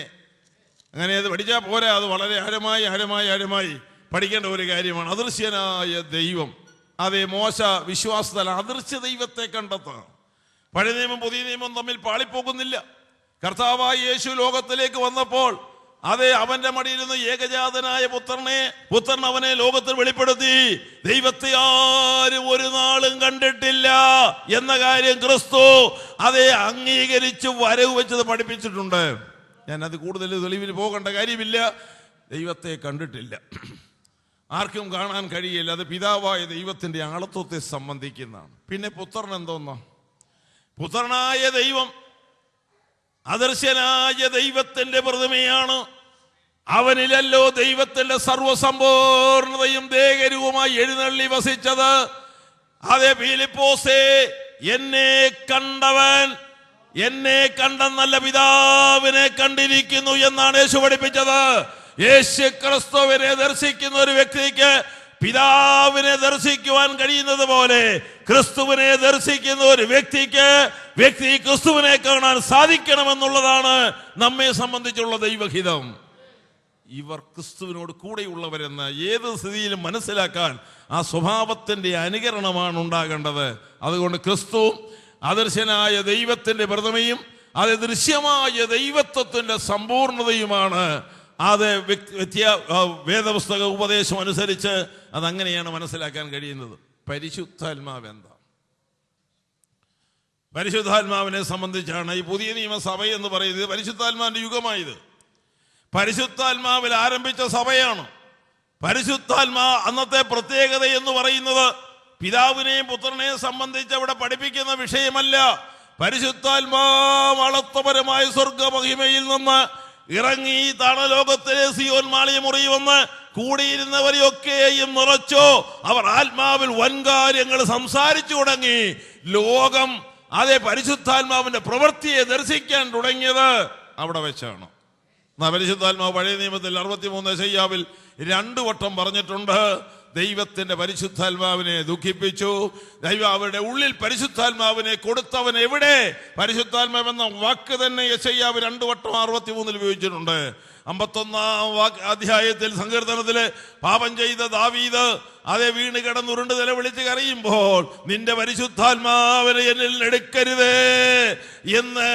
അത് പഠിച്ചാൽ പോരാ, അത് വളരെ ആഴമായി പഠിക്കേണ്ട ഒരു കാര്യമാണ്. അദൃശ്യനായ ദൈവം. അതേ മോശ വിശ്വാസത്തിൽ അദൃശ്യ ദൈവത്തെ കണ്ടെത്താം. പഴയ നിയമം പുതിയ നിയമം തമ്മിൽ പാളിപ്പോകുന്നില്ല. കർത്താവായ യേശു ലോകത്തിലേക്ക് വന്നപ്പോൾ അവന്റെ മടിയിരുന്ന് ഏകജാതനായ പുത്രൻ അവനെ ലോകത്തിൽ വെളിപ്പെടുത്തി. ദൈവത്തെ ആരും ഒരു നാളും കണ്ടിട്ടില്ല എന്ന കാര്യം ക്രിസ്തു അംഗീകരിച്ച് വരവ് വെച്ചത് പഠിപ്പിച്ചിട്ടുണ്ട്. ഞാൻ അത് കൂടുതൽ തെളിവിൽ പോകേണ്ട കാര്യമില്ല. ദൈവത്തെ കണ്ടിട്ടില്ല, ആർക്കും കാണാൻ കഴിയില്ല. അത് പിതാവായ ദൈവത്തിന്റെ ആളത്വത്തെ സംബന്ധിക്കുന്നതാണ്. പിന്നെ പുത്രൻ എന്തോന്നാ? പുത്രനായ ദൈവം അദൃശ്യനായ ദൈവത്തിന്റെ പ്രതിമയാണ്. അവനിലല്ലോ ദൈവത്തിന്റെ സർവസമ്പൂർണതയും ദേഹരൂപമായി എഴുന്നള്ളി വസിച്ചത്. ഫിലിപ്പോസേ, എന്നെ കണ്ടെന്നല്ല പിതാവിനെ കണ്ടിരിക്കുന്നു എന്നാണ് യേശു പഠിപ്പിച്ചത്. യേശു ക്രിസ്തുവിനെ ദർശിക്കുന്ന ഒരു വ്യക്തിക്ക് പിതാവിനെ ദർശിക്കുവാൻ കഴിയുന്നത് പോലെ ക്രിസ്തുവിനെ ദർശിക്കുന്ന ഒരു വ്യക്തി ക്രിസ്തുവിനെ കാണാൻ സാധിക്കണമെന്നുള്ളതാണ് നമ്മെ സംബന്ധിച്ചുള്ള ദൈവഹിതം. ഇവർ ക്രിസ്തുവിനോട് കൂടെയുള്ളവരെന്ന് ഏത് സ്ഥിതിയിലും മനസ്സിലാക്കാൻ ആ സ്വഭാവത്തിന്റെ അനുകരണമാണ് ഉണ്ടാകേണ്ടത്. അതുകൊണ്ട് ക്രിസ്തു അദൃശ്യനായ ദൈവത്തിന്റെ പ്രതിമയും ദൃശ്യമായ ദൈവത്വത്തിന്റെ സമ്പൂർണതയുമാണ്. വേദപുസ്തക ഉപദേശം അനുസരിച്ച് അതങ്ങനെയാണ് മനസ്സിലാക്കാൻ കഴിയുന്നത്. പരിശുദ്ധാത്മാവ് എന്താ? പരിശുദ്ധാത്മാവിനെ സംബന്ധിച്ചാണ് ഈ പുതിയ നിയമസഭ എന്ന് പറയുന്നത്. പരിശുദ്ധാത്മാവിന്റെ യുഗമായത്. പരിശുദ്ധാത്മാവിൽ ആരംഭിച്ച സഭയാണ്. പരിശുദ്ധാത്മാ അന്നത്തെ പ്രത്യേകത എന്ന് പറയുന്നത് പിതാവിനെയും പുത്രനെയും സംബന്ധിച്ച് അവിടെ പഠിപ്പിക്കുന്ന വിഷയമല്ല. പരിശുദ്ധാത്മാവ് അളത്തപരമായ സ്വർഗമഹിമയിൽ നിന്ന് ഇറങ്ങി താണലോകത്തിലെ സിയോൻ മാളിക മുറി വന്ന് കൂടിയിരുന്നവരെയൊക്കെയും നിറച്ചോ. അവർ ആത്മാവിൽ വൻകാര്യങ്ങൾ സംസാരിച്ചു തുടങ്ങി. ലോകം അതേ പരിശുദ്ധാത്മാവിന്റെ പ്രവൃത്തിയെ ദർശിക്കാൻ തുടങ്ങിയത് അവിടെ വെച്ചാണ്. പരിശുദ്ധാത്മാവ് പഴയ നിയമത്തിൽ 63 ശയ്യാവിൽ 2 വട്ടം പറഞ്ഞിട്ടുണ്ട്. ദൈവത്തിന്റെ പരിശുദ്ധാത്മാവിനെ ദുഃഖിപ്പിച്ചു. ദൈവം അവരുടെ ഉള്ളിൽ പരിശുദ്ധാത്മാവിനെ കൊടുത്തവൻ എവിടെ? പരിശുദ്ധാത്മാവ് എന്ന വാക്ക് തന്നെ യെശയ്യാവ് 2 വട്ടം 63 ഉപയോഗിച്ചിട്ടുണ്ട്. 51 അധ്യായത്തിൽ സങ്കീർത്തനത്തില് പാപം ചെയ്ത ദാവീദ് അതേ വീണ് കിടന്നുരുണ്ട് നിലവിളിച്ച് കരയുമ്പോൾ നിന്റെ പരിശുദ്ധാത്മാവിനെ എന്നിൽ എടുക്കരുതേ എന്ന്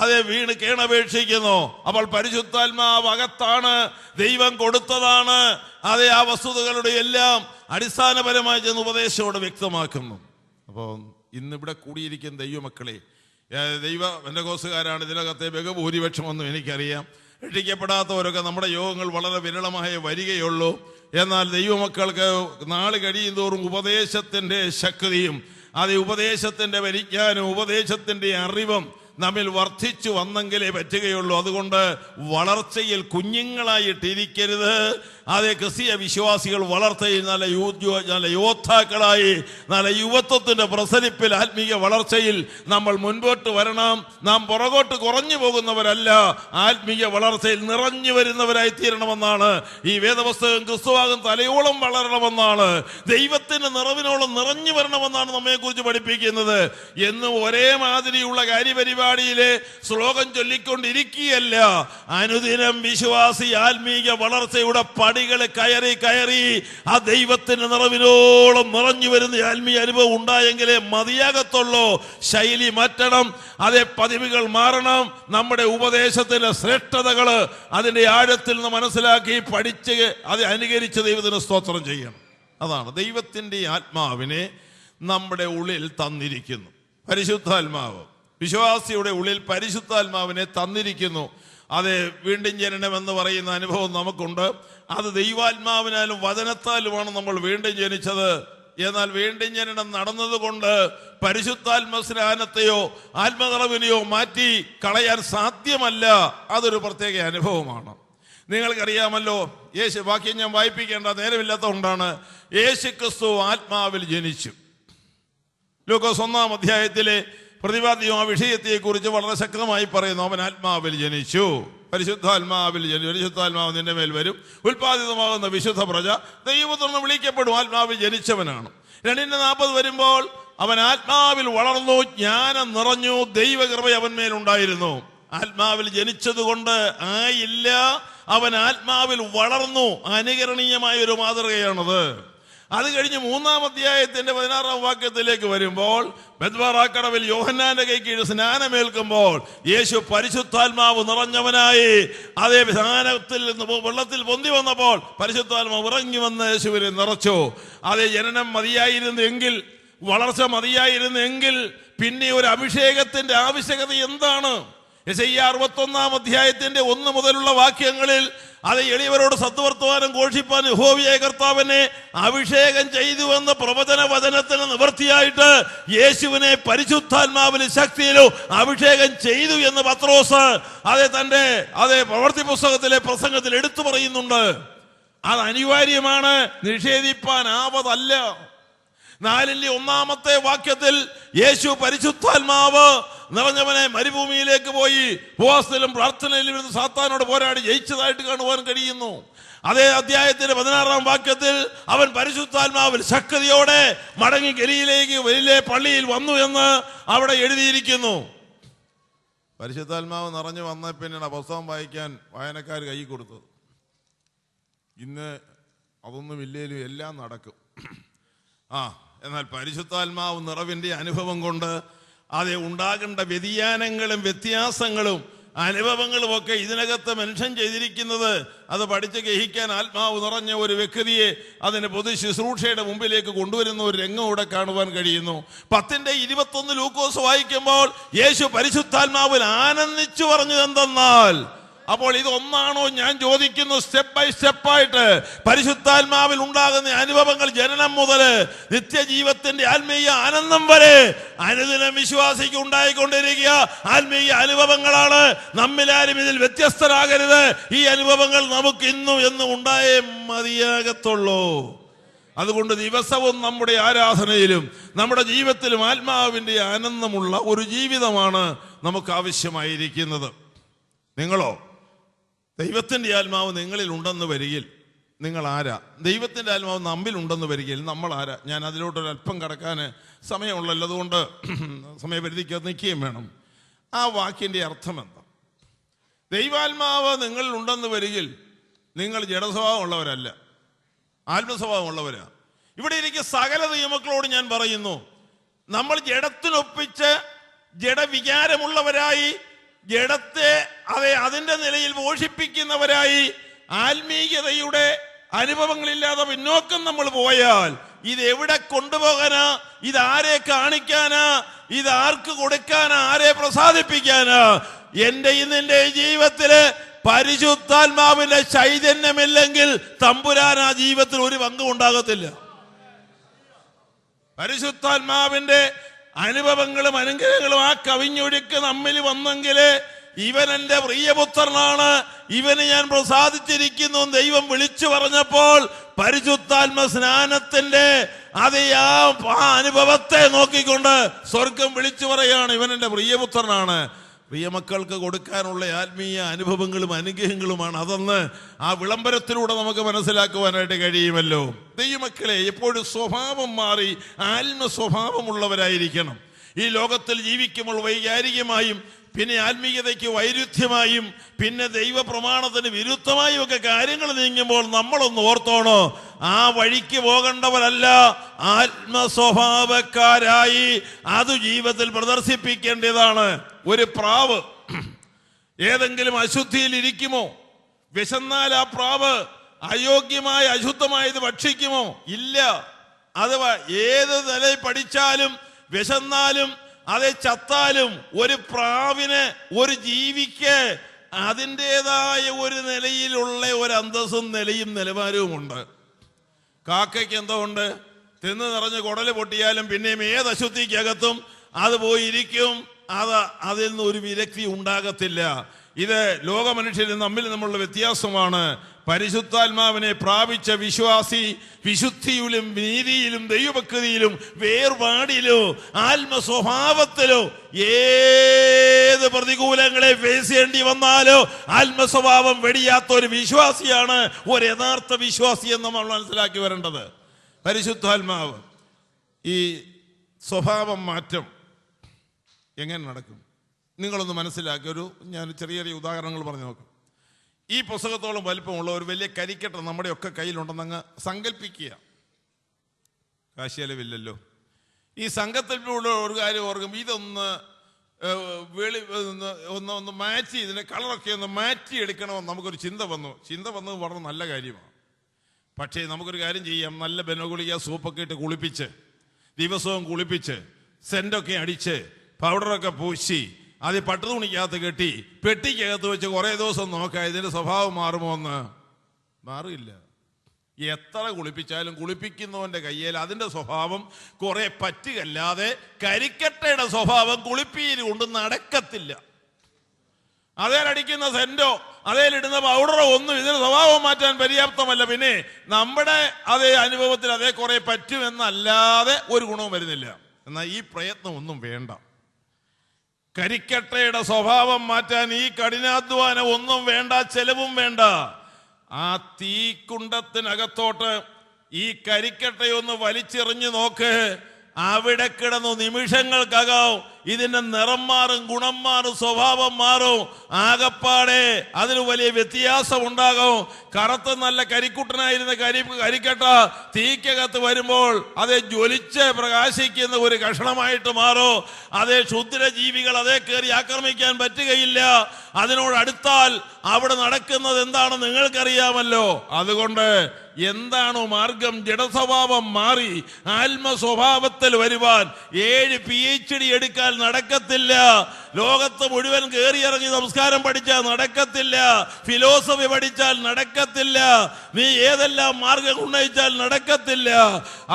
അതേ വീണ് കേണപേക്ഷിക്കുന്നു. അപ്പോൾ പരിശുദ്ധാത്മാവ് അകത്താണ്, ദൈവം കൊടുത്തതാണ്. അതേ ആ വസ്തുതകളുടെ എല്ലാം അടിസ്ഥാനപരമായി ചെന്ന് ഉപദേശത്തോടെ വ്യക്തമാക്കുന്നു. അപ്പോൾ ഇന്നിവിടെ കൂടിയിരിക്കുന്ന ദൈവമക്കളെ, ദൈവ പെന്തക്കോസ്തുകാരാണ് ഇതിനകത്തെ ബഹുഭൂരിപക്ഷമൊന്നും എനിക്കറിയാം. രക്ഷിക്കപ്പെടാത്തവരൊക്കെ നമ്മുടെ യോഗങ്ങൾ വളരെ വിരളമായ വരികയുള്ളൂ. എന്നാൽ ദൈവമക്കൾക്ക് നാൾ കഴിയും തോറും ഉപദേശത്തിന്റെ ശക്തിയും അത് ഉപദേശത്തിന്റെ പരിജ്ഞാനവും ഉപദേശത്തിന്റെ അറിവും നമ്മിൽ വർദ്ധിച്ചു വന്നെങ്കിലേ പറ്റുകയുള്ളൂ. അതുകൊണ്ട് വളർച്ചയിൽ കുഞ്ഞുങ്ങളായിട്ടിരിക്കരുത്. അതേ ക്രിസ്തീയ വിശ്വാസികൾ വളർച്ചയിൽ നല്ല യോദ്ധാക്കളായി നല്ല യുവത്വത്തിന്റെ പ്രസരിപ്പിൽ ആത്മീയ വളർച്ചയിൽ നമ്മൾ മുൻപോട്ട് വരണം. നാം പുറകോട്ട് കുറഞ്ഞു പോകുന്നവരല്ല, ആത്മീയ വളർച്ചയിൽ നിറഞ്ഞു വരുന്നവരായി തീരണമെന്നാണ് ഈ വേദപുസ്തകം. ക്രിസ്തുവാകും തലയോളം വളരണമെന്നാണ്, ദൈവത്തിന്റെ നിറവിനോളം നിറഞ്ഞു വരണമെന്നാണ് നമ്മെക്കുറിച്ച് പഠിപ്പിക്കുന്നത്. എന്നും ഒരേ മാതിരിയുള്ള കാര്യപരിപാടിയിലെ ശ്ലോകം ചൊല്ലിക്കൊണ്ടിരിക്കുകയല്ല. അനുദിനം വിശ്വാസി ആത്മീയ വളർച്ചയുടെ പടികളെ കയറി കയറി ആ ദൈവത്തിന്റെ നിറവിനോളം നിറഞ്ഞു വരുന്ന ആത്മീയ അനുഭവം ഉണ്ടായെങ്കിലേ മതിയാകത്തുള്ളൂ. ശൈലി മാറ്റണം, അതേ പതിവുകൾ മാറണം. നമ്മുടെ ഉപദേശത്തിന്റെ ശ്രേഷ്ഠതകൾ അതിന്റെ ആഴത്തിൽ നിന്ന് മനസ്സിലാക്കി പഠിച്ച് അത് അനുകരിച്ച് ദൈവത്തിന് സ്തോത്രം ചെയ്യണം. അതാണ് ദൈവത്തിന്റെ ആത്മാവിനെ നമ്മുടെ ഉള്ളിൽ തന്നിരിക്കുന്നു. പരിശുദ്ധാത്മാവ് വിശ്വാസിയുടെ ഉള്ളിൽ പരിശുദ്ധാത്മാവിനെ തന്നിരിക്കുന്നു. അത് വീണ്ടും ജനനം എന്ന് പറയുന്ന അനുഭവം നമുക്കുണ്ട്. അത് ദൈവാത്മാവിനാലും വചനത്താലുമാണ് നമ്മൾ വീണ്ടും ജനിച്ചത്. എന്നാൽ വീണ്ടും ജനനം നടന്നതുകൊണ്ട് പരിശുദ്ധാത്മസ്നാനത്തെയോ ആത്മനിറവിനെയോ മാറ്റി കളയാൻ സാധ്യമല്ല. അതൊരു പ്രത്യേക അനുഭവമാണ്. നിങ്ങൾക്കറിയാമല്ലോ, വാക്യം ഞാൻ വായിപ്പിക്കേണ്ട നേരമില്ലാത്തതുകൊണ്ടാണ്. യേശു ക്രിസ്തു ആത്മാവിൽ ജനിച്ചു. ലൂക്കോസ് 1 അധ്യായത്തിലെ പ്രതിപാദ്യം ആ വിഷയത്തെക്കുറിച്ച് വളരെ ശക്തമായി പറയുന്നു. അവൻ ആത്മാവിൽ ജനിച്ചു, പരിശുദ്ധാത്മാവിൽ ജനിച്ചു. പരിശുദ്ധാത്മാവ് നിന്റെ മേൽ വരും, ഉൽപ്പാദിതമാകുന്ന വിശുദ്ധ പ്രജ ദൈവപുത്രൻ വിളിക്കപ്പെടും. ആത്മാവിൽ ജനിച്ചവനാണ്. 2:40 വരുമ്പോൾ അവൻ ആത്മാവിൽ വളർന്നു, ജ്ഞാനം നിറഞ്ഞു, ദൈവകൃപ അവൻ മേലുണ്ടായിരുന്നു. ആത്മാവിൽ ജനിച്ചതുകൊണ്ട് ആയില്ല, അവൻ ആത്മാവിൽ വളർന്നു. അനുകരണീയമായ ഒരു മാതൃകയാണത്. അത് കഴിഞ്ഞ് 3 അധ്യായത്തിന്റെ 16 വാക്യത്തിലേക്ക് വരുമ്പോൾ ബെത്ബാറാക്കടവിൽ യോഹന്നാന്റെ കൈക്കീഴ് സ്നാനമേൽക്കുമ്പോൾ യേശു പരിശുദ്ധാത്മാവ് നിറഞ്ഞവനായി അതേ സ്നാനത്തിൽ വെള്ളത്തിൽ പൊന്തി വന്നപ്പോൾ പരിശുദ്ധാത്മാവ് ഇറങ്ങി വന്ന് യേശുവിനെ നിറച്ചു. അതേ ജനനം മതിയായിരുന്നെങ്കിൽ, വളർച്ച മതിയായിരുന്നെങ്കിൽ പിന്നെ ഒരു അഭിഷേകത്തിന്റെ ആവശ്യകത എന്താണ്? യെശയ്യാ 61 അധ്യായത്തിന്റെ 1 മുതലുള്ള വാക്യങ്ങളിൽ അത് എളിയവരോട് സത്വർത്തമാനം ഘോഷിപ്പാൻ യഹോവയായ കർത്താവിനെ അഭിഷേകം ചെയ്തുവെന്ന് പ്രവചന വചനത്തിന് നിവൃത്തിയായിട്ട് യേശുവിനെ പരിശുദ്ധാത്മാവിലും ശക്തിയിലും അഭിഷേകം ചെയ്തു എന്ന് പത്രോസ് തന്റെ പ്രവൃത്തി പുസ്തകത്തിലെ പ്രസംഗത്തിൽ എടുത്തു പറയുന്നുണ്ട്. അത് അനിവാര്യമാണ്, നിഷേധിപ്പാനാവതല്ല. 4:1 വാക്യത്തിൽ യേശു പരിശുദ്ധാത്മാവ് നിറഞ്ഞവനെ മരുഭൂമിയിലേക്ക് പോയി ഉപവാസത്തിലും പ്രാർത്ഥനയിലും ഇരുന്ന് സാത്താനോട് പോരാടി ജയിച്ചതായിട്ട് കാണുവാൻ കഴിയുന്നു. അതേ അധ്യായത്തിന്റെ 16 വാക്യത്തിൽ അവൻ പരിശുദ്ധാത്മാവിൽ ശക്തിയോടെ മടങ്ങി ഗലീലയിലേക്ക് വലിയ പള്ളിയിൽ വന്നു എന്ന് അവിടെ എഴുതിയിരിക്കുന്നു. പരിശുദ്ധാത്മാവ് നിറഞ്ഞു വന്ന പിന്നെയാണ് പുസ്തകം വായിക്കാൻ വായനക്കാർ കൈ കൊടുത്തത്. ഇന്ന് അതൊന്നും ഇല്ലേലും എല്ലാം നടക്കും. എന്നാൽ പരിശുദ്ധാത്മാവ് നിറവിന്റെ അനുഭവം കൊണ്ട് ഉണ്ടാകേണ്ട വ്യതിയാനങ്ങളും വ്യത്യാസങ്ങളും അനുഭവങ്ങളുമൊക്കെ ഇതിനകത്ത് മെൻഷൻ ചെയ്തിരിക്കുന്നത് അത് പഠിച്ച് ഗ്രഹിക്കാൻ ആത്മാവ് നിറഞ്ഞ ഒരു വ്യക്തിയെ അതിന് പൊതു ശുശ്രൂഷയുടെ മുമ്പിലേക്ക് കൊണ്ടുവരുന്ന ഒരു രംഗം ഇവിടെ കാണുവാൻ കഴിയുന്നു. 10:21 ലൂക്കോസ് വായിക്കുമ്പോൾ യേശു പരിശുദ്ധാത്മാവിൽ ആനന്ദിച്ചു പറഞ്ഞത് എന്തെന്നാൽ, അപ്പോൾ ഇതൊന്നാണോ ഞാൻ ചോദിക്കുന്നു, സ്റ്റെപ്പ് ബൈ സ്റ്റെപ്പായിട്ട് പരിശുദ്ധാത്മാവിൽ ഉണ്ടാകുന്ന അനുഭവങ്ങൾ ജനനം മുതൽ നിത്യജീവത്തിന്റെ ആത്മീയ ആനന്ദം വരെ അനുദിനം വിശ്വാസിക്ക് ഉണ്ടായിക്കൊണ്ടിരിക്കുക ആത്മീയ അനുഭവങ്ങളാണ്. നമ്മിലാരും ഇതിൽ വ്യത്യസ്തരാകരുത്. ഈ അനുഭവങ്ങൾ നമുക്ക് ഇന്നും എന്നും ഉണ്ടായേ മതിയാകത്തുള്ളൂ. അതുകൊണ്ട് ദിവസവും നമ്മുടെ ആരാധനയിലും നമ്മുടെ ജീവിതത്തിലും ആത്മാവിന്റെ ആനന്ദമുള്ള ഒരു ജീവിതമാണ് നമുക്ക് ആവശ്യമായിരിക്കുന്നത്. നിങ്ങളോ ദൈവത്തിൻ്റെ ആത്മാവ് നിങ്ങളിൽ ഉണ്ടെന്ന് വരികിൽ നിങ്ങൾ ആരാ? ദൈവത്തിൻ്റെ ആത്മാവ് നമ്മിലുണ്ടെന്ന് വരികിൽ നമ്മൾ ആരാ? ഞാൻ അതിലോട്ടൊരല്പം കടക്കാൻ സമയമുള്ളല്ലോ, അതുകൊണ്ട് സമയപരിധിക്കകത്ത് നിൽക്കുകയും വേണം. ആ വാക്കിൻ്റെ അർത്ഥം എന്താ? ദൈവാത്മാവ് നിങ്ങളിൽ ഉണ്ടെന്ന് വരികിൽ നിങ്ങൾ ജഡസ്വഭാവമുള്ളവരല്ല, ആത്മസ്വഭാവമുള്ളവരാ. ഇവിടെ ഇരിക്കുന്ന സകല നിയമക്കളോട് ഞാൻ പറയുന്നു, നമ്മൾ ജഡത്തിനൊപ്പിച്ച് ജഡവികാരമുള്ളവരായി, ജഡത്തെ അതിന്റെ നിലയിൽ പോഷിപ്പിക്കുന്നവരായി, ആത്മീയതയുടെ അനുഭവങ്ങളില്ലാതെ പിന്നോക്കം നമ്മൾ പോയാൽ ഇതെവിടെ കൊണ്ടുപോകാനാ? ഇതാരെ കാണിക്കാനാ? ഇതാർക്ക് കൊടുക്കാനാ? ആരെ പ്രസാദിപ്പിക്കാനാ? എന്റെയും നിന്റെ ജീവിതത്തില് പരിശുദ്ധാത്മാവിന്റെ ചൈതന്യമില്ലെങ്കിൽ തമ്പുരാൻ ആ ജീവിതത്തിൽ ഒരു പങ്കും ഉണ്ടാകത്തില്ല. പരിശുദ്ധാത്മാവിന്റെ അനുഭവങ്ങളും അനുഗ്രഹങ്ങളും ആ കവിഞ്ഞൊഴുക്ക് നമ്മിൽ വന്നെങ്കിൽ ഇവൻ എൻ്റെ പ്രിയപുത്രനാണ്, ഇവന് ഞാൻ പ്രസാദിച്ചിരിക്കുന്നു ദൈവം വിളിച്ചു പറഞ്ഞപ്പോൾ പരിശുദ്ധാത്മ സ്നാനത്തിന്റെ അതേ ആ അനുഭവത്തെ നോക്കിക്കൊണ്ട് സ്വർഗം വിളിച്ചു പറയാണ്, ഇവൻ എൻ്റെ പ്രിയപുത്രനാണ്. പ്രിയമക്കൾക്ക് കൊടുക്കാനുള്ള ആത്മീയ അനുഭവങ്ങളും അനുഗ്രഹങ്ങളുമാണ് അതെന്ന് ആ വിളംബരത്തിലൂടെ നമുക്ക് മനസ്സിലാക്കുവാനായിട്ട് കഴിയുമല്ലോ. ദൈവമക്കളെ, എപ്പോഴും സ്വഭാവം മാറി ആത്മസ്വഭാവമുള്ളവരായിരിക്കണം. ഈ ലോകത്തിൽ ജീവിക്കുമ്പോൾ വൈകാരികമായും പിന്നെ ആത്മീയതയ്ക്ക് വൈരുദ്ധ്യമായും പിന്നെ ദൈവപ്രമാണത്തിന് വിരുദ്ധമായും ഒക്കെ കാര്യങ്ങൾ നീങ്ങുമ്പോൾ നമ്മളൊന്ന് ഓർത്തോണോ, ആ വഴിക്ക് പോകേണ്ടവരല്ല. ആത്മസ്വഭാവക്കാരായി അത് ജീവിതത്തിൽ പ്രദർശിപ്പിക്കേണ്ടതാണ്. ഒരു പ്രാവ് ഏതെങ്കിലും അശുദ്ധിയിൽ ഇരിക്കുമോ? വിശന്നാൽ ആ പ്രാവ് അയോഗ്യമായ അശുദ്ധമായത് ഭക്ഷിക്കുമോ? ഇല്ല. അഥവാ ഏത് നിലയിൽ പഠിച്ചാലും വിശന്നാലും അതെ ചത്താലും ഒരു പ്രാവിന്, ഒരു ജീവിക്ക് അതിൻ്റെതായ ഒരു നിലയിലുള്ള ഒരു അന്തസ്സും നിലയും നിലവാരവും ഉണ്ട്. കാക്കയ്ക്ക് എന്തോ ഉണ്ട്? തിന്ന് നിറഞ്ഞ് കുടല് പൊട്ടിയാലും പിന്നെയും ഏത് അശുദ്ധിക്കകത്തും അത് പോയിരിക്കും. അതിൽ നിന്ന് ഒരു വിരക്തി ഉണ്ടാകത്തില്ല. ഇത് ലോക മനുഷ്യരും തമ്മിലുള്ള വ്യത്യാസമാണ്. പരിശുദ്ധാത്മാവിനെ പ്രാപിച്ച വിശ്വാസി വിശുദ്ധിയിലും നീതിയിലും ദൈവഭക്തിയിലും വേർപാടിലോ ആത്മസ്വഭാവത്തിലോ ഏത് പ്രതികൂലങ്ങളെ ഫേസ് ചെയ്യേണ്ടി വന്നാലോ ആത്മസ്വഭാവം വെടിയാത്ത ഒരു വിശ്വാസിയാണ് ഒരു യഥാർത്ഥ വിശ്വാസി എന്ന് നമ്മൾ മനസ്സിലാക്കി വരേണ്ടത്. പരിശുദ്ധാത്മാവ് ഈ സ്വഭാവം മാറ്റം എങ്ങനെ നടക്കും നിങ്ങളൊന്ന് മനസ്സിലാക്കി. ഞാൻ ചെറിയ ചെറിയ ഉദാഹരണങ്ങൾ പറഞ്ഞു നോക്കാം. ഈ പുസ്തകത്തോളം വലിപ്പമുള്ള ഒരു വലിയ കരിക്കട്ട നമ്മുടെയൊക്കെ കയ്യിലുണ്ടെന്നങ്ങ് സങ്കല്പിക്കുക. കാശിയലവില്ലല്ലോ. ഈ സംഘത്തിലുള്ള ഒരു കാര്യം ഓർക്കും, ഇതൊന്ന് ഒന്ന് മാറ്റി, ഇതിൻ്റെ കളറൊക്കെ ഒന്ന് മാറ്റി എടുക്കണമെന്ന് നമുക്കൊരു ചിന്ത വന്നത് വളരെ നല്ല കാര്യമാണ്. പക്ഷേ നമുക്കൊരു കാര്യം ചെയ്യാം, നല്ല ബെനോഗുളിക സൂപ്പൊക്കെ ഇട്ട് കുളിപ്പിച്ച് ദിവസവും കുളിപ്പിച്ച് സെൻറ്റൊക്കെ അടിച്ച് പൗഡറൊക്കെ പൂശി അത് പട്ടുതുണിക്കകത്ത് കെട്ടി പെട്ടിക്കകത്ത് വെച്ച് കുറേ ദിവസം നോക്കാം ഇതിൻ്റെ സ്വഭാവം മാറുമോ എന്ന്. മാറില്ല. എത്ര കുളിപ്പിച്ചാലും കുളിപ്പിക്കുന്നവൻ്റെ കയ്യിൽ അതിൻ്റെ സ്വഭാവം കുറെ പറ്റുകല്ലാതെ കരിക്കട്ടയുടെ സ്വഭാവം കുളിപ്പീര് കൊണ്ട് നടക്കത്തില്ല. അതേലടിക്കുന്ന സെൻറ്റോ അതേലിടുന്ന പൗഡറോ ഒന്നും ഇതിന് സ്വഭാവം മാറ്റാൻ പര്യാപ്തമല്ല. പിന്നെ നമ്മുടെ അതേ അനുഭവത്തിൽ അതേ കുറെ പറ്റുമെന്നല്ലാതെ ഒരു ഗുണവും വരുന്നില്ല. എന്നാൽ ഈ പ്രയത്നം ഒന്നും വേണ്ട. കരിക്കട്ടയുടെ സ്വഭാവം മാറ്റാൻ ഈ കഠിനാധ്വാനം ഒന്നും വേണ്ട, ചെലവും വേണ്ട. ആ തീക്കുണ്ടത്തിനകത്തോട്ട് ഈ കരിക്കട്ടയൊന്ന് വലിച്ചെറിഞ്ഞു നോക്ക്. അവിടെ കിടന്നു നിമിഷങ്ങൾക്കകം ഇതിന്റെ നിറം മാറും, ഗുണം മാറും, സ്വഭാവം മാറും. ആകപ്പാടെ അതിന് വലിയ വ്യത്യാസം ഉണ്ടാകും. കറുത്ത നല്ല കരിക്കുട്ടനായിരുന്ന കരിക്കട്ട തീക്കകത്ത് വരുമ്പോൾ അതേ ജ്വലിച്ച് പ്രകാശിക്കുന്ന ഒരു കഷണമായിട്ട് മാറും. അതേ ക്ഷുദ്രജീവികൾ അതേ കയറി ആക്രമിക്കാൻ പറ്റുകയില്ല. അതിനോട് അടുത്താൽ അവിടെ നടക്കുന്നത് എന്താണെന്ന് നിങ്ങൾക്കറിയാമല്ലോ. അതുകൊണ്ട് എന്താണോ മാർഗം? ജഡസ്വഭാവം മാറി ആത്മസ്വഭാവത്തിൽ വരുവാൻ 7 PhD എടുക്കാൻ നടക്കത്തില്ല. ലോകത്ത് മുഴുവൻ കയറിയിറങ്ങി സംസ്കാരം പഠിച്ചാൽ നടക്കത്തില്ല. ഫിലോസഫി പഠിച്ചാൽ നടക്കത്തില്ല. നീ ഏതെല്ലാം മാർഗം ഉന്നയിച്ചാൽ നടക്കത്തില്ല.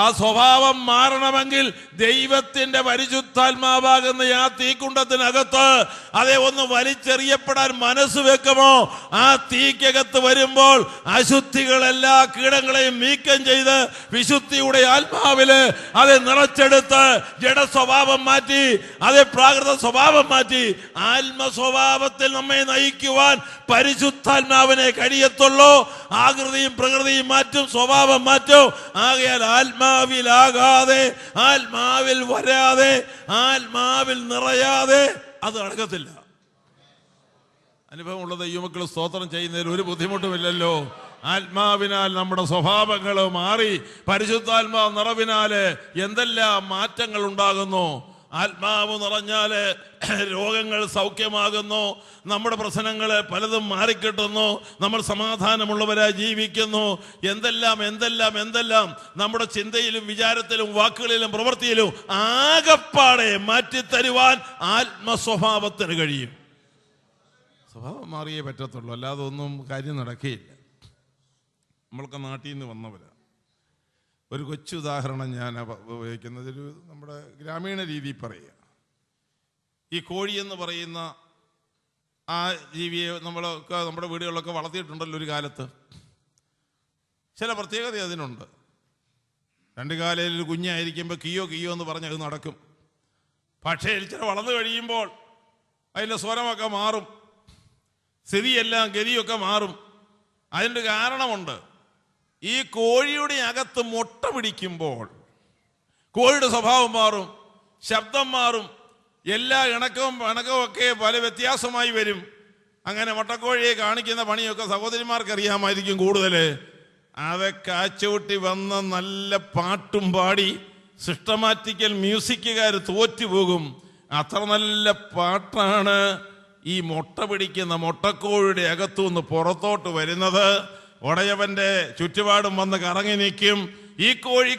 ആ സ്വഭാവം മാറണമെങ്കിൽ ദൈവത്തിന്റെ പരിശുദ്ധാത്മാവാകുന്ന ആ തീക്കുണ്ടത്തിനകത്ത് അതേ ഒന്ന് വലിച്ചെറിയപ്പെടാൻ മനസ്സ് വെക്കുമോ? ആ തീക്കകത്ത് വരുമ്പോൾ അശുദ്ധികളെല്ലാ കീടങ്ങളെയും നീക്കം ചെയ്ത് വിശുദ്ധിയുടെ ആത്മാവില് അത് നിറച്ചെടുത്ത് ജഡസ്വഭാവം മാറ്റി അതേ പ്രാകൃത സ്വഭാവം മാറ്റി ആത്മസ്വഭാവത്തിൽ നമ്മെ നയിക്കുവാൻ പരിശുദ്ധാത്മാവിനെ കഴിയത്തുള്ളൂ. ആകൃതിയും പ്രകൃതിയും മാറ്റും, സ്വഭാവം മാറ്റും. ആകയാൽ ആത്മാവിലാകാതെ, ആത്മാവിൽ വരാതെ, ആത്മാവിൽ നിറയാതെ അത് നടക്കത്തില്ല. അനുഭവമുള്ള ദൈവമക്കൾ സ്തോത്രം ചെയ്യുന്നതിൽ ഒരു ബുദ്ധിമുട്ടുമില്ലല്ലോ. ആത്മാവിനാൽ നമ്മുടെ സ്വഭാവങ്ങൾ മാറി പരിശുദ്ധാത്മാവ് നിറവിനാല് എന്തെല്ലാം മാറ്റങ്ങൾ ഉണ്ടാകുന്നു. ആത്മാവ് നിറഞ്ഞാല് രോഗങ്ങൾ സൗഖ്യമാകുന്നു, നമ്മുടെ പ്രശ്നങ്ങൾ പലതും മാറിക്കിട്ടുന്നു, നമ്മൾ സമാധാനമുള്ളവരായി ജീവിക്കുന്നു. എന്തെല്ലാം നമ്മുടെ ചിന്തയിലും വിചാരത്തിലും വാക്കുകളിലും പ്രവൃത്തിയിലും ആകപ്പാടെ മാറ്റിത്തരുവാൻ ആത്മസ്വഭാവത്തിന് കഴിയും. സ്വഭാവം മാറിയേ പറ്റത്തുള്ളൂ, അല്ലാതെ ഒന്നും കാര്യം നടക്കുകയില്ല. നമ്മളൊക്കെ നാട്ടിൽ നിന്ന് വന്നവരാണ്. ഒരു കൊച്ചു ഉദാഹരണം ഞാൻ ഉപയോഗിക്കുന്നത് ഒരു നമ്മുടെ ഗ്രാമീണ രീതിയിൽ പറയുക. ഈ കോഴി എന്ന് പറയുന്ന ആ ജീവിയെ നമ്മളൊക്കെ നമ്മുടെ വീടുകളിലൊക്കെ വളർത്തിയിട്ടുണ്ടല്ലോ ഒരു കാലത്ത്. ചില പ്രത്യേകത അതിനുണ്ട്. 2 കാലയിൽ ഒരു കുഞ്ഞായിരിക്കുമ്പോൾ കിയോ എന്ന് പറഞ്ഞ് അത് നടക്കും. പക്ഷേ ചില വളർന്നു കഴിയുമ്പോൾ അതിൻ്റെ സ്വരമൊക്കെ മാറും, സ്ഥിതിയെല്ലാം ഗതിയൊക്കെ മാറും. അതിൻ്റെ കാരണമുണ്ട്. ഈ കോഴിയുടെ അകത്ത് മുട്ട പിടിക്കുമ്പോൾ കോഴിയുടെ സ്വഭാവം മാറും, ശബ്ദം മാറും, എല്ലാ ഇണക്കവും ഒക്കെ പല വ്യത്യാസമായി വരും. അങ്ങനെ മുട്ടക്കോഴിയെ കാണിക്കുന്ന പണിയൊക്കെ സഹോദരിമാർക്ക് അറിയാമായിരിക്കും കൂടുതൽ. അതൊക്കെ കാച്ചൂട്ടി വന്ന നല്ല പാട്ടും പാടി സിസ്റ്റമാറ്റിക്കൽ മ്യൂസിക്കുകാർ തോറ്റുപോകും. അത്ര നല്ല പാട്ടാണ് ഈ മുട്ട പിടിക്കുന്ന മുട്ടക്കോഴിയുടെ അകത്തുനിന്ന് പുറത്തോട്ട് വരുന്നത്. ഉടയവന്റെ ചുറ്റുപാടും വന്ന് കറങ്ങി നിൽക്കും. ഈ കോഴി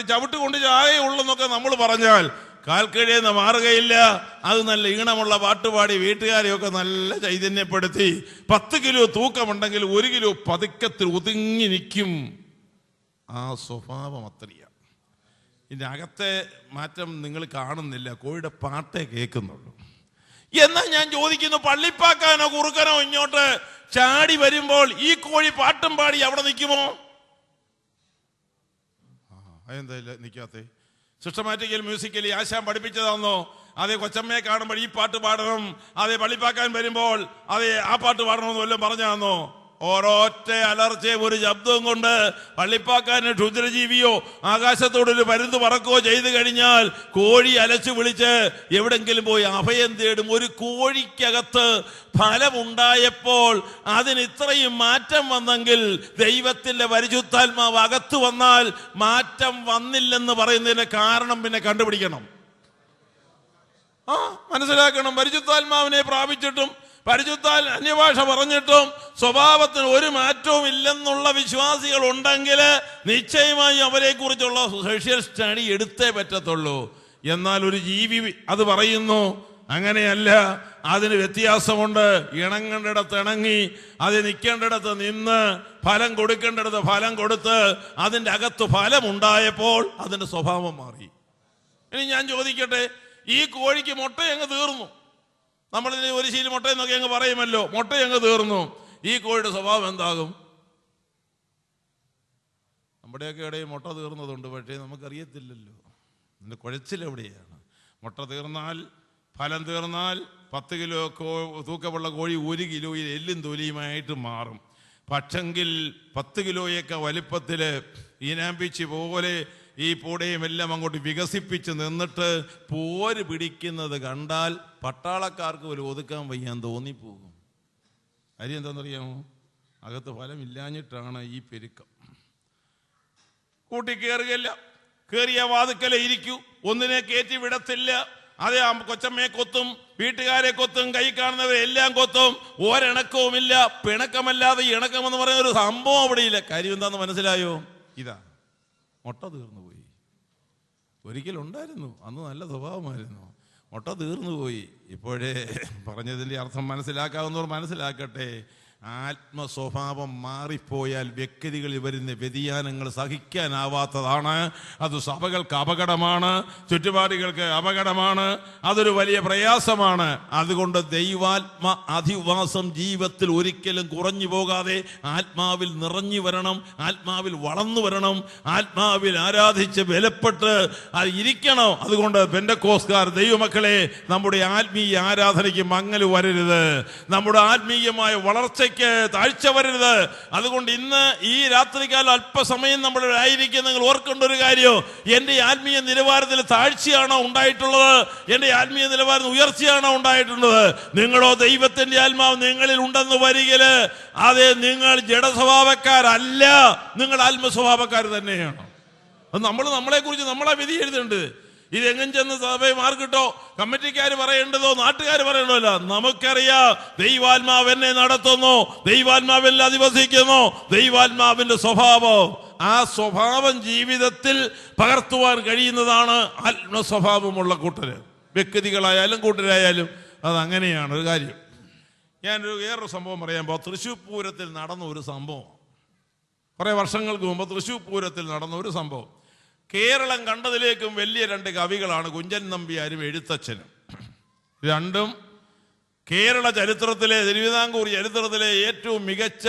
ചവിട്ട് കൊണ്ട് ചായയുള്ളെന്നൊക്കെ നമ്മൾ പറഞ്ഞാൽ കാൽക്കീഴേന്ന് മാറുകയില്ല. അത് നല്ല ഈണമുള്ള പാട്ടുപാടി വീട്ടുകാരെയൊക്കെ നല്ല ചൈതന്യപ്പെടുത്തി 10 കിലോ തൂക്കമുണ്ടെങ്കിൽ 1 കിലോ പതുക്കത്തിൽ ഒതുങ്ങി നിൽക്കും. ആ സ്വഭാവം അത്രയാണ്. ഇതിൻ്റെ അകത്തെ മാറ്റം നിങ്ങൾ കാണുന്നില്ല, കോഴിയുടെ പാട്ടേ കേൾക്കുന്നുള്ളൂ. എന്നാൽ ഞാൻ ചോദിക്കുന്നു, പള്ളിപ്പാക്കാനോ കുറുക്കനോ ഇങ്ങോട്ട് ചാടി വരുമ്പോൾ ഈ കോഴി പാട്ടും പാടി അവിടെ നിൽക്കുമോ? അതെന്താ നിൽക്കാത്തേ? സിസ്റ്റമാറ്റിക്കൽ മ്യൂസിക്കലി ആശാൻ പഠിപ്പിച്ചതാണോ? അതേ കൊച്ചമ്മയെ കാണുമ്പോൾ ഈ പാട്ട് പാടണം, അതേ പള്ളിപ്പാക്കാൻ വരുമ്പോൾ അതേ ആ പാട്ട് പാടണമെന്ന് വല്ലതും പറഞ്ഞാന്നോ? ഒരൊറ്റ അലർച്ചയെ ഒരു ശബ്ദവും കൊണ്ട് പള്ളിപ്പാക്കാന് ക്ഷുദ്രജീവിയോ ആകാശത്തോടൊരു പരുന്ത് പറക്കുകയോ ചെയ്തു കഴിഞ്ഞാൽ കോഴി അലച്ചു വിളിച്ച് എവിടെങ്കിലും പോയി അഭയം തേടും. ഒരു കോഴിക്കകത്ത് ഫലമുണ്ടായപ്പോൾ അതിന് ഇത്രയും മാറ്റം വന്നെങ്കിൽ ദൈവത്തിന്റെ പരിശുദ്ധാത്മാവ് അകത്ത് വന്നാൽ മാറ്റം വന്നില്ലെന്ന് പറയുന്നതിന്റെ കാരണം പിന്നെ കണ്ടുപിടിക്കണം. മനസ്സിലാക്കണം. പരിശുദ്ധാത്മാവിനെ പ്രാപിച്ചിട്ടും അന്യഭാഷ പറഞ്ഞിട്ടും സ്വഭാവത്തിന് ഒരു മാറ്റവും ഇല്ലെന്നുള്ള വിശ്വാസികൾ ഉണ്ടെങ്കിൽ നിശ്ചയമായി അവരെ കുറിച്ചുള്ള സോഷ്യൽ സ്റ്റഡി എടുത്തേ പറ്റത്തുള്ളൂ. എന്നാൽ ഒരു ജീവി അത് പറയുന്നു, അങ്ങനെയല്ല, അതിന് വ്യത്യാസമുണ്ട്. ഇണങ്ങേണ്ടിടത്ത് ഇണങ്ങി, അത് നിൽക്കേണ്ടിടത്ത് നിന്ന്, ഫലം കൊടുക്കേണ്ടിടത്ത് ഫലം കൊടുത്ത് അതിൻ്റെ അകത്ത് ഫലമുണ്ടായപ്പോൾ അതിൻ്റെ സ്വഭാവം മാറി. ഇനി ഞാൻ ചോദിക്കട്ടെ, ഈ കോഴിക്ക് മുട്ടയങ്ങ് തീർന്നു. നമ്മളിതിന് ഒരു ശീലം മുട്ടയെന്നൊക്കെ അങ്ങ് പറയുമല്ലോ, മുട്ടയങ്ങ് തീർന്നു. ഈ കോഴിയുടെ സ്വഭാവം എന്താകും? നമ്മുടെയൊക്കെ ഇടയിൽ മുട്ട തീർന്നതുണ്ട്, പക്ഷേ നമുക്കറിയത്തില്ലല്ലോ. ഇതിൻ്റെ കുഴച്ചിലെവിടെയാണ്? മുട്ട തീർന്നാൽ, ഫലം തീർന്നാൽ 10 കിലോ തൂക്കമുള്ള കോഴി 1 കിലോയിൽ എല്ലും തൊലിയുമായിട്ട് മാറും. പക്ഷെങ്കിൽ 10 കിലോയൊക്കെ വലിപ്പത്തിൽ ഈനാമ്പിച്ച് പോലെ ഈ പൂടയും എല്ലാം അങ്ങോട്ട് വികസിപ്പിച്ച് നിന്നിട്ട് പോര് പിടിക്കുന്നത് കണ്ടാൽ പട്ടാളക്കാർക്ക് പോലും ഒതുക്കാൻ വയ്യാൻ തോന്നിപ്പോകും. കാര്യം എന്താണെന്നറിയാമോ? അകത്ത് ഫലമില്ലാഞ്ഞിട്ടാണ് ഈ പെരുക്കം. കൂട്ടിക്കേറുകയില്ല, കയറിയ വാതുക്കലെ ഇരിക്കൂ, ഒന്നിനെ കയറ്റി വിടത്തില്ല. അതേ കൊച്ചമ്മയെ കൊത്തും, വീട്ടുകാരെ കൊത്തും, കൈ കാണുന്നവരെ എല്ലാം കൊത്തും. ഒരിണക്കവുമില്ല. പിണക്കമല്ലാതെ ഇണക്കമെന്ന് പറയുന്ന ഒരു സംഭവം അവിടെയില്ല. കാര്യം എന്താണെന്ന് മനസ്സിലായോ? ഇതാ മുട്ട തീർന്നു പോയി. ഒരിക്കലുണ്ടായിരുന്നു, അന്ന് നല്ല സ്വഭാവമായിരുന്നു. മുട്ട തീർന്നു പോയി. ഇപ്പോഴേ പറഞ്ഞതിൻ്റെ അർത്ഥം മനസ്സിലാക്കാവുന്നവർ മനസ്സിലാക്കട്ടെ. ആത്മസ്വഭാവം മാറിപ്പോയാൽ വ്യക്തികളിൽ വരുന്ന വ്യതിയാനങ്ങൾ സഹിക്കാനാവാത്തതാണ്. അത് സഭകൾക്ക് അപകടമാണ്, ചുറ്റുപാടുകൾക്ക് അപകടമാണ്, അതൊരു വലിയ പ്രയാസമാണ്. അതുകൊണ്ട് ദൈവാത്മ അധിവാസം ജീവിതത്തിൽ ഒരിക്കലും കുറഞ്ഞു പോകാതെ ആത്മാവിൽ നിറഞ്ഞു വരണം, ആത്മാവിൽ വളർന്നു വരണം, ആത്മാവിൽ ആരാധിച്ച് ബലപ്പെട്ട് അത് ഇരിക്കണം. അതുകൊണ്ട് പെന്തക്കോസ്തുകാർ ദൈവമക്കളെ, നമ്മുടെ ആത്മീയ ആരാധനയ്ക്ക് മങ്ങൽ വരരുത്, നമ്മുടെ ആത്മീയമായ വളർച്ചയ്ക്ക് താഴ്ച വരരുത്. അതുകൊണ്ട് ഇന്ന് ഈ രാത്രികാലം അല്പസമയം നമ്മൾ ആയിരിക്കും. നിങ്ങൾ ഓർക്കേണ്ട ഒരു കാര്യം, എന്റെ ആത്മീയ നിലവാരത്തിൽ താഴ്ചയാണോ ഉണ്ടായിട്ടുള്ളത്? എന്റെ ആത്മീയ നിലവാരത്തിൽ ഉയർച്ചയാണോ ഉണ്ടായിട്ടുള്ളത്? നിങ്ങളോ ദൈവത്തിന്റെ ആത്മാവ് നിങ്ങളിൽ ഉണ്ടെന്ന് വരികില് അതെ, നിങ്ങൾ ജഡസ്വഭാവക്കാരല്ല, നിങ്ങൾ ആത്മസ്വഭാവക്കാർ തന്നെയാണ്. അത് നമ്മളെ കുറിച്ച് നമ്മളാ വിധി എഴുതേണ്ടത്. ഇതെങ്ങും ചെന്ന് സഭയെ മാർക്കിട്ടോ കമ്മിറ്റിക്കാർ പറയേണ്ടതോ നാട്ടുകാർ പറയണ്ടല്ലോ. നമുക്കറിയാം ദൈവാത്മാവ് എന്നെ നടത്തുന്നു, ദൈവാത്മാവിൽ അധിവസിക്കുന്നു, ദൈവാത്മാവിന്റെ സ്വഭാവം. ആ സ്വഭാവം ജീവിതത്തിൽ പകർത്തുവാൻ കഴിയുന്നതാണ് ആത്മസ്വഭാവമുള്ള കൂട്ടര്. വ്യക്തികളായാലും കൂട്ടരായാലും അതങ്ങനെയാണ് ഒരു കാര്യം. ഞാനൊരു വേറൊരു സംഭവം പറയുമ്പോൾ, തൃശ്ശൂർ പൂരത്തിൽ നടന്ന ഒരു സംഭവം, കുറെ വർഷങ്ങൾക്ക് മുമ്പ് തൃശ്ശൂർ പൂരത്തിൽ നടന്ന ഒരു സംഭവം. കേരളം കണ്ടതിലേക്കും വലിയ രണ്ട് കവികളാണ് കുഞ്ചൻ നമ്പ്യാരും എഴുത്തച്ഛനും. രണ്ടും കേരള ചരിത്രത്തിലെ, തിരുവിതാംകൂർ ചരിത്രത്തിലെ ഏറ്റവും മികച്ച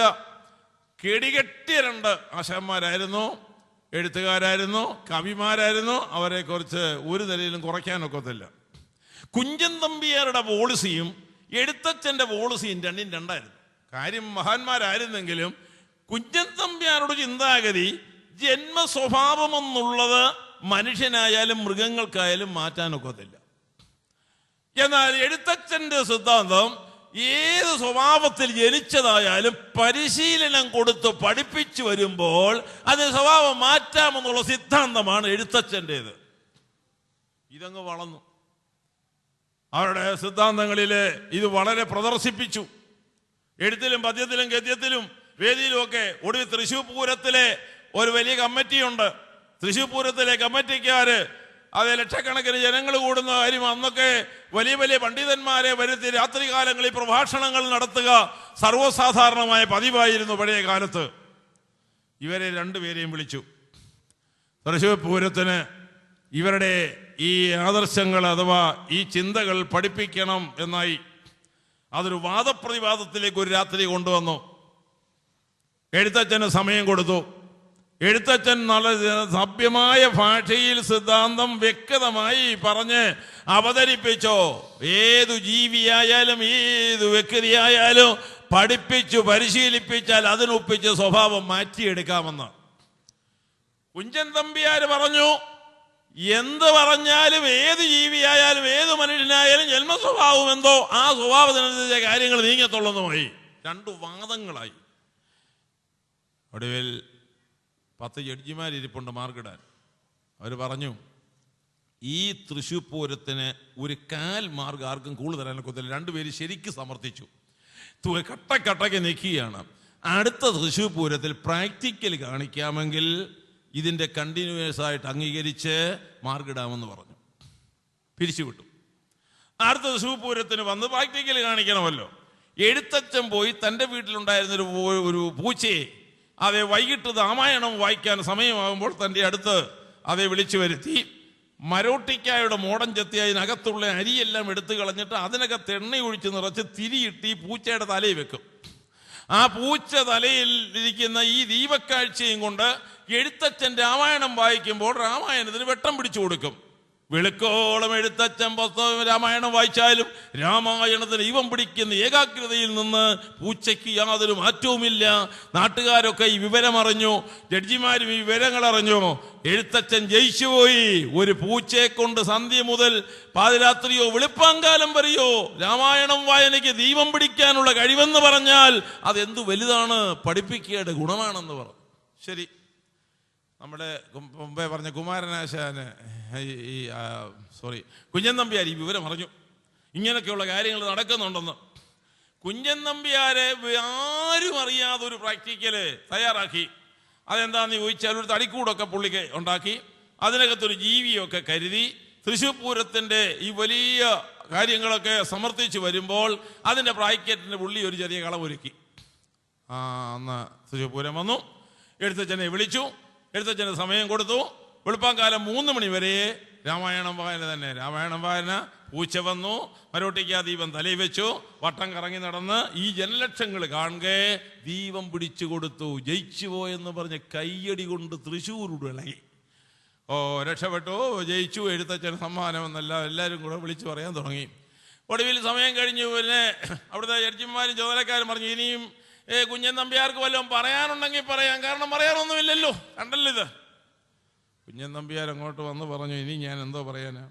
കെടികെട്ടിയ രണ്ട് ആശാന്മാരായിരുന്നു, എഴുത്തുകാരായിരുന്നു, കവിമാരായിരുന്നു. അവരെ കുറിച്ച് ഒരു നിലയിലും കുറയ്ക്കാനൊക്കത്തില്ല. കുഞ്ചൻ നമ്പ്യാരുടെ പോളിസിയും എഴുത്തച്ഛൻ്റെ പോളിസിയും രണ്ടും രണ്ടായിരുന്നു. കാര്യം മഹാന്മാരായിരുന്നെങ്കിലും കുഞ്ചൻ നമ്പ്യാരുടെ ചിന്താഗതി ജന്മസ്വഭാവമെന്നുള്ളത് മനുഷ്യനായാലും മൃഗങ്ങൾക്കായാലും മാറ്റാനൊക്കത്തില്ല. എന്നാൽ എഴുത്തച്ഛൻ്റെ സിദ്ധാന്തം ഏത് സ്വഭാവത്തിൽ ജനിച്ചതായാലും പരിശീലനം കൊടുത്ത് പഠിപ്പിച്ചു വരുമ്പോൾ അതിന് സ്വഭാവം മാറ്റാമെന്നുള്ള സിദ്ധാന്തമാണ് എഴുത്തച്ഛൻ്റേത്. ഇതങ്ങ് വളർന്നു. അവരുടെ സിദ്ധാന്തങ്ങളിൽ ഇത് വളരെ പ്രദർശിപ്പിച്ചു. എഴുത്തിലും പദ്യത്തിലും ഗദ്യത്തിലും വേദിയിലും ഒക്കെ. ഒടുവിൽ തൃശ്ശൂർ പൂരത്തിലെ ഒരു വലിയ കമ്മിറ്റിയുണ്ട്. തൃശ്ശൂർ പൂരത്തിലെ കമ്മിറ്റിക്കാര് അത് ലക്ഷക്കണക്കിന് ജനങ്ങൾ കൂടുന്ന കാര്യം. അന്നൊക്കെ വലിയ വലിയ പണ്ഡിതന്മാരെ വരുത്തി രാത്രികാലങ്ങളിൽ പ്രഭാഷണങ്ങൾ നടത്തുക സർവ്വസാധാരണമായ പതിവായിരുന്നു പഴയ കാലത്ത്. ഇവരെ രണ്ടുപേരെയും വിളിച്ചു. തൃശ്ശൂർ പൂരത്തിന് ഇവരുടെ ഈ ആദർശങ്ങൾ അഥവാ ഈ ചിന്തകൾ പഠിപ്പിക്കണം എന്നായി. അതൊരു വാദപ്രതിവാദത്തിലേക്ക് ഒരു രാത്രി കൊണ്ടുവന്നു. എഴുത്തച്ഛന് സമയം കൊടുത്തു. എഴുത്തച്ഛൻ നല്ല സഭ്യമായ ഭാഷയിൽ സിദ്ധാന്തം വ്യക്തമായി പറഞ്ഞ് അവതരിപ്പിച്ചോ. ഏതു ജീവിയായാലും ഏതു വ്യക്തിയായാലും പഠിപ്പിച്ചു പരിശീലിപ്പിച്ചാൽ അതിനൊപ്പിച്ച് സ്വഭാവം മാറ്റിയെടുക്കാമെന്ന്. കുഞ്ചൻ നമ്പ്യാര് പറഞ്ഞു, എന്ത് പറഞ്ഞാലും ഏത് ജീവിയായാലും ഏത് മനുഷ്യനായാലും ജന്മസ്വഭാവം എന്തോ ആ സ്വഭാവത്തിനനുസരിച്ച കാര്യങ്ങൾ നീങ്ങത്തുള്ളതുമായി. രണ്ടു വാദങ്ങളായി. ഒടുവിൽ 10 ജഡ്ജിമാരിരിപ്പുണ്ട് മാർക്കിടാൻ. അവർ പറഞ്ഞു, ഈ തൃശ്ശൂർ പൂരത്തിന് ഒരു 1/4 മാർക്ക് ആർക്കും കൂടുതൽ തരാനൊക്കത്തില്ല. രണ്ടുപേര് ശരിക്കും സമർത്ഥിച്ചു. കട്ടക്കട്ടയ്ക്ക് നിൽക്കുകയാണ്. അടുത്ത തൃശ്ശൂർ പൂരത്തിൽ പ്രാക്ടിക്കൽ കാണിക്കാമെങ്കിൽ ഇതിൻ്റെ കണ്ടിന്യൂസ് ആയിട്ട് അംഗീകരിച്ച് മാർക്കിടാമെന്ന് പറഞ്ഞു. പിരിച്ചുവിട്ടു. അടുത്ത തൃശ്ശൂർ പൂരത്തിന് വന്ന് പ്രാക്ടിക്കൽ കാണിക്കണമല്ലോ. എഴുത്തച്ഛൻ പോയി തൻ്റെ വീട്ടിലുണ്ടായിരുന്നൊരു പൂച്ചയെ അതെ വൈകിട്ട് രാമായണം വായിക്കാൻ സമയമാകുമ്പോൾ തൻ്റെ അടുത്ത് അതെ വിളിച്ചു വരുത്തി മരോട്ടിക്കായുടെ മോടം ചെത്തി അതിനകത്തുള്ള അരിയെല്ലാം എടുത്തു കളഞ്ഞിട്ട് അതിനകത്ത് എണ്ണ ഒഴിച്ച് നിറച്ച് തിരിയിട്ട് ഈ പൂച്ചയുടെ തലയിൽ വെക്കും. ആ പൂച്ച തലയിൽ ഇരിക്കുന്ന ഈ ദീപക്കാഴ്ചയും കൊണ്ട് എഴുത്തച്ഛൻ രാമായണം വായിക്കുമ്പോൾ രാമായണത്തിന് വെട്ടം പിടിച്ചു കൊടുക്കും. വെളുക്കോളം എഴുത്തച്ഛൻ പുസ്തകം രാമായണം വായിച്ചാലും രാമായണത്തിന് ഇവൻ പിടിക്കുന്ന ഏകാഗ്രതയിൽ നിന്ന് പൂച്ചയ്ക്ക് യാതൊരു മാറ്റവുമില്ല. നാട്ടുകാരൊക്കെ ഈ വിവരമറിഞ്ഞു, ജഡ്ജിമാരും ഈ വിവരങ്ങൾ അറിഞ്ഞു. എഴുത്തച്ഛൻ ജയിച്ചുപോയി. ഒരു പൂച്ചയെ കൊണ്ട് സന്ധ്യ മുതൽ പാതിരാത്രിയോ വെളുപ്പാങ്കാലം വരെയോ രാമായണം വായനയ്ക്ക് ദീപം പിടിക്കാനുള്ള കഴിവെന്ന് പറഞ്ഞാൽ അതെന്തു വലുതാണ്, പഠിപ്പിക്കേണ്ട ഗുണമാണെന്ന് പറഞ്ഞു. ശരി, നമ്മുടെ മുമ്പേ പറഞ്ഞ കുമാരനാശാന് കുഞ്ഞൻ നമ്പ്യാർ ഈ വിവരം അറിഞ്ഞു, ഇങ്ങനെയൊക്കെയുള്ള കാര്യങ്ങൾ നടക്കുന്നുണ്ടെന്ന്. കുഞ്ഞൻ നമ്പ്യാരെ ആരും അറിയാതെ ഒരു പ്രാക്ടിക്കല് തയ്യാറാക്കി. അതെന്താന്ന് ചോദിച്ചാൽ ഒരു തടിക്കൂടൊക്കെ പുള്ളിക്ക് ഉണ്ടാക്കി, അതിനകത്തൊരു ജീവിയൊക്കെ കരുതി തൃശ്ശൂർ പൂരത്തിൻ്റെ ഈ വലിയ കാര്യങ്ങളൊക്കെ സമർത്ഥിച്ച് വരുമ്പോൾ അതിൻ്റെ പ്രാക്ടിക്കറ്റിന് പുള്ളി ഒരു ചെറിയ കളമൊരുക്കി. അന്ന് തൃശ്ശൂർ പൂരം വന്നു, എഴുത്തച്ഛനെ വിളിച്ചു, എഴുത്തച്ഛന് സമയം കൊടുത്തു. വെളുപ്പാങ്കാലം 3 മണി വരെ രാമായണം വായന തന്നെ. രാമായണം വായന. പൂച്ച വന്നു, മരോട്ടിക്ക ദീപം തലയിൽ വെച്ചു, വട്ടം കറങ്ങി നടന്ന് ഈ ജനലക്ഷങ്ങൾ കാണുക ദീപം പിടിച്ചു കൊടുത്തു. ജയിച്ചു പോയെന്ന് പറഞ്ഞ് കയ്യടി കൊണ്ട് തൃശ്ശൂരോട് ഇളകി. രക്ഷപ്പെട്ടു, ജയിച്ചു, എഴുത്തച്ഛന് സമ്മാനം എന്നല്ല എല്ലാവരും കൂടെ വിളിച്ചു പറയാൻ തുടങ്ങി. ഒടുവിൽ സമയം കഴിഞ്ഞു. പിന്നെ അവിടുത്തെ ജഡ്ജിമാരും ചുമതലക്കാരും പറഞ്ഞു, ഇനിയും കുഞ്ഞൻ നമ്പ്യാർക്ക് വല്ലതും പറയാനുണ്ടെങ്കിൽ പറയാം, കാരണം പറയാനൊന്നുമില്ലല്ലോ, കണ്ടല്ലോ ഇത്. കുഞ്ഞൻ നമ്പ്യാർ അങ്ങോട്ട് വന്ന് പറഞ്ഞു, ഇനി ഞാൻ എന്തോ പറയാനാ,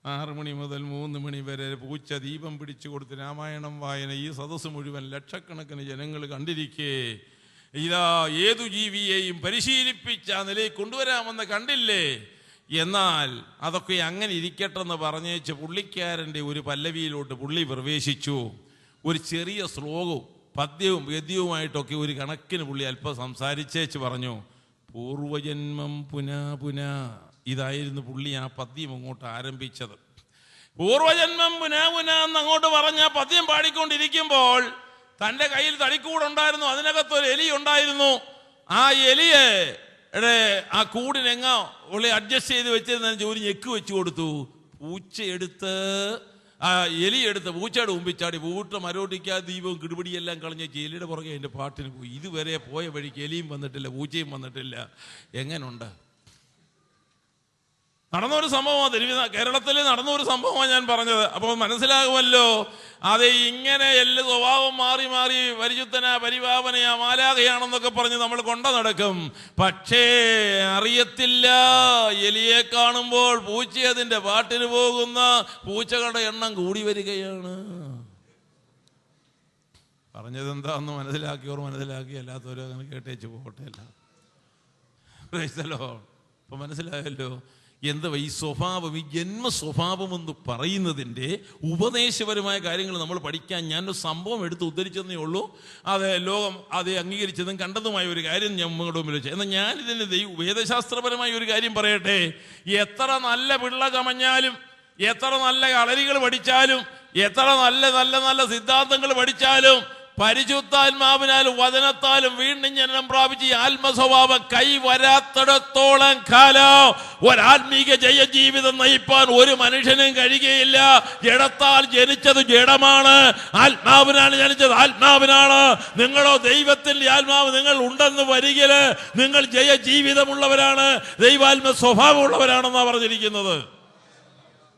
6 മണി മുതൽ 3 മണി വരെ പൂച്ച ദീപം പിടിച്ചു കൊടുത്ത് രാമായണം വായന ഈ സദസ്സ് മുഴുവൻ ലക്ഷക്കണക്കിന് ജനങ്ങൾ കണ്ടിരിക്കേ, ഇതാ ഏതു ജീവിയെയും പരിശീലിപ്പിച്ച ആ നിലയിൽ കൊണ്ടുവരാമെന്ന് കണ്ടില്ലേ. എന്നാൽ അതൊക്കെ അങ്ങനെ ഇരിക്കട്ടെന്ന് പറഞ്ഞേച്ച് പുള്ളിക്കാരൻ്റെ ഒരു പല്ലവിയിലോട്ട് പുള്ളി പ്രവേശിച്ചു. ഒരു ചെറിയ ശ്ലോകവും പദ്യവും ഗദ്യവുമായിട്ടൊക്കെ ഒരു കണക്കിന് പുള്ളി അല്പം സംസാരിച്ചേച്ച് പറഞ്ഞു, പൂർവജന്മം പുനാ പുനാ. ഇതായിരുന്നു പുള്ളി ആ പദ്യം അങ്ങോട്ട് ആരംഭിച്ചത്. പൂർവജന്മം പുനാ പുനാ എന്ന് അങ്ങോട്ട് പറഞ്ഞ പദ്യം പാടിക്കൊണ്ടിരിക്കുമ്പോൾ തൻ്റെ കയ്യിൽ തടിക്കൂടുണ്ടായിരുന്നു, അതിനകത്തൊരു എലി ഉണ്ടായിരുന്നു. ആ എലിയുടെ ആ കൂടിനെങ്ങോ പുള്ളി അഡ്ജസ്റ്റ് ചെയ്ത് വെച്ചിരുന്നതിന് ഒരു ഞെക്ക് വെച്ച് കൊടുത്തു. പൂച്ചയെടുത്ത് ആ എലിയെടുത്ത് പൂച്ചയുടെ മുമ്പിച്ചാടി പൂട്ട മരോട്ടിക്കാ ദീപവും കിടുപിടിയെല്ലാം കളഞ്ഞ എലിയുടെ പുറകെ അതിൻ്റെ പാട്ടിന് പോയി. ഇതുവരെ പോയ വഴിക്ക് എലിയും വന്നിട്ടില്ല, പൂച്ചയും വന്നിട്ടില്ല. എങ്ങനുണ്ട്? നടന്നൊരു സംഭവമാണ്, കേരളത്തിൽ നടന്നൊരു സംഭവമാണ് ഞാൻ പറഞ്ഞത്. അപ്പോൾ മനസ്സിലാകുമല്ലോ, അത് ഇങ്ങനെ എല്ലാ സ്വഭാവം മാറി മാറി പരിശുദ്ധന പരിപാവനയാ മാലാഖയാണെന്നൊക്കെ പറഞ്ഞ് നമ്മൾ കൊണ്ട നടക്കും. പക്ഷേ അറിയത്തില്ല, എലിയെ കാണുമ്പോൾ പൂച്ച അതിൻ്റെ പാട്ടിന് പോകുന്ന പൂച്ചകളുടെ എണ്ണം കൂടി വരികയാണ്. പറഞ്ഞതെന്താന്ന് മനസ്സിലാക്കിയവർ മനസ്സിലാക്കി, അല്ലാത്തവരോ അങ്ങനെ കേട്ടേച്ച് പോകട്ടെ. അല്ല ഇപ്പൊ മനസ്സിലായല്ലോ എന്താ ഈ സ്വഭാവം, ഈ ജന്മ സ്വഭാവം എന്ന് പറയുന്നതിൻ്റെ ഉപദേശപരമായ കാര്യങ്ങൾ നമ്മൾ പഠിക്കാൻ ഞാനൊരു സംഭവം എടുത്ത് ഉദ്ധരിച്ചതേ ഉള്ളൂ. അത് ലോകം അത് അംഗീകരിച്ചതും കണ്ടതുമായ ഒരു കാര്യം ഞാൻ നിങ്ങളുടെ മുമ്പിൽ വെച്ചു. എന്നാൽ ഞാനിതിന് വേദശാസ്ത്രപരമായ ഒരു കാര്യം പറയട്ടെ. എത്ര നല്ല പിള്ള ചമഞ്ഞാലും, എത്ര നല്ല കളരികൾ പഠിച്ചാലും, എത്ര നല്ല നല്ല നല്ല സിദ്ധാന്തങ്ങൾ പഠിച്ചാലും, പരിശുദ്ധാത്മാവിനാലും വചനത്താലും വീണ്ടും ജനനം പ്രാപിച്ച് ഈ ആത്മസ്വഭാവം കൈവരാത്തിടത്തോളം കാലം ഒരാത്മീക ജയജീവിതം നയിപ്പാൻ ഒരു മനുഷ്യനും കഴിയുകയില്ല. ജഡത്താൽ ജനിച്ചത് ജഡമാണ്, ആത്മാവിനാണ് ജനിച്ചത് ആത്മാവിനാണ്. നിങ്ങളോ ദൈവത്തിന്റെ ആത്മാവ് നിങ്ങൾ ഉണ്ടെന്ന് വരികില് നിങ്ങൾ ജയജീവിതമുള്ളവരാണ്, ദൈവാത്മ സ്വഭാവമുള്ളവരാണെന്നാണ് പറഞ്ഞിരിക്കുന്നത്.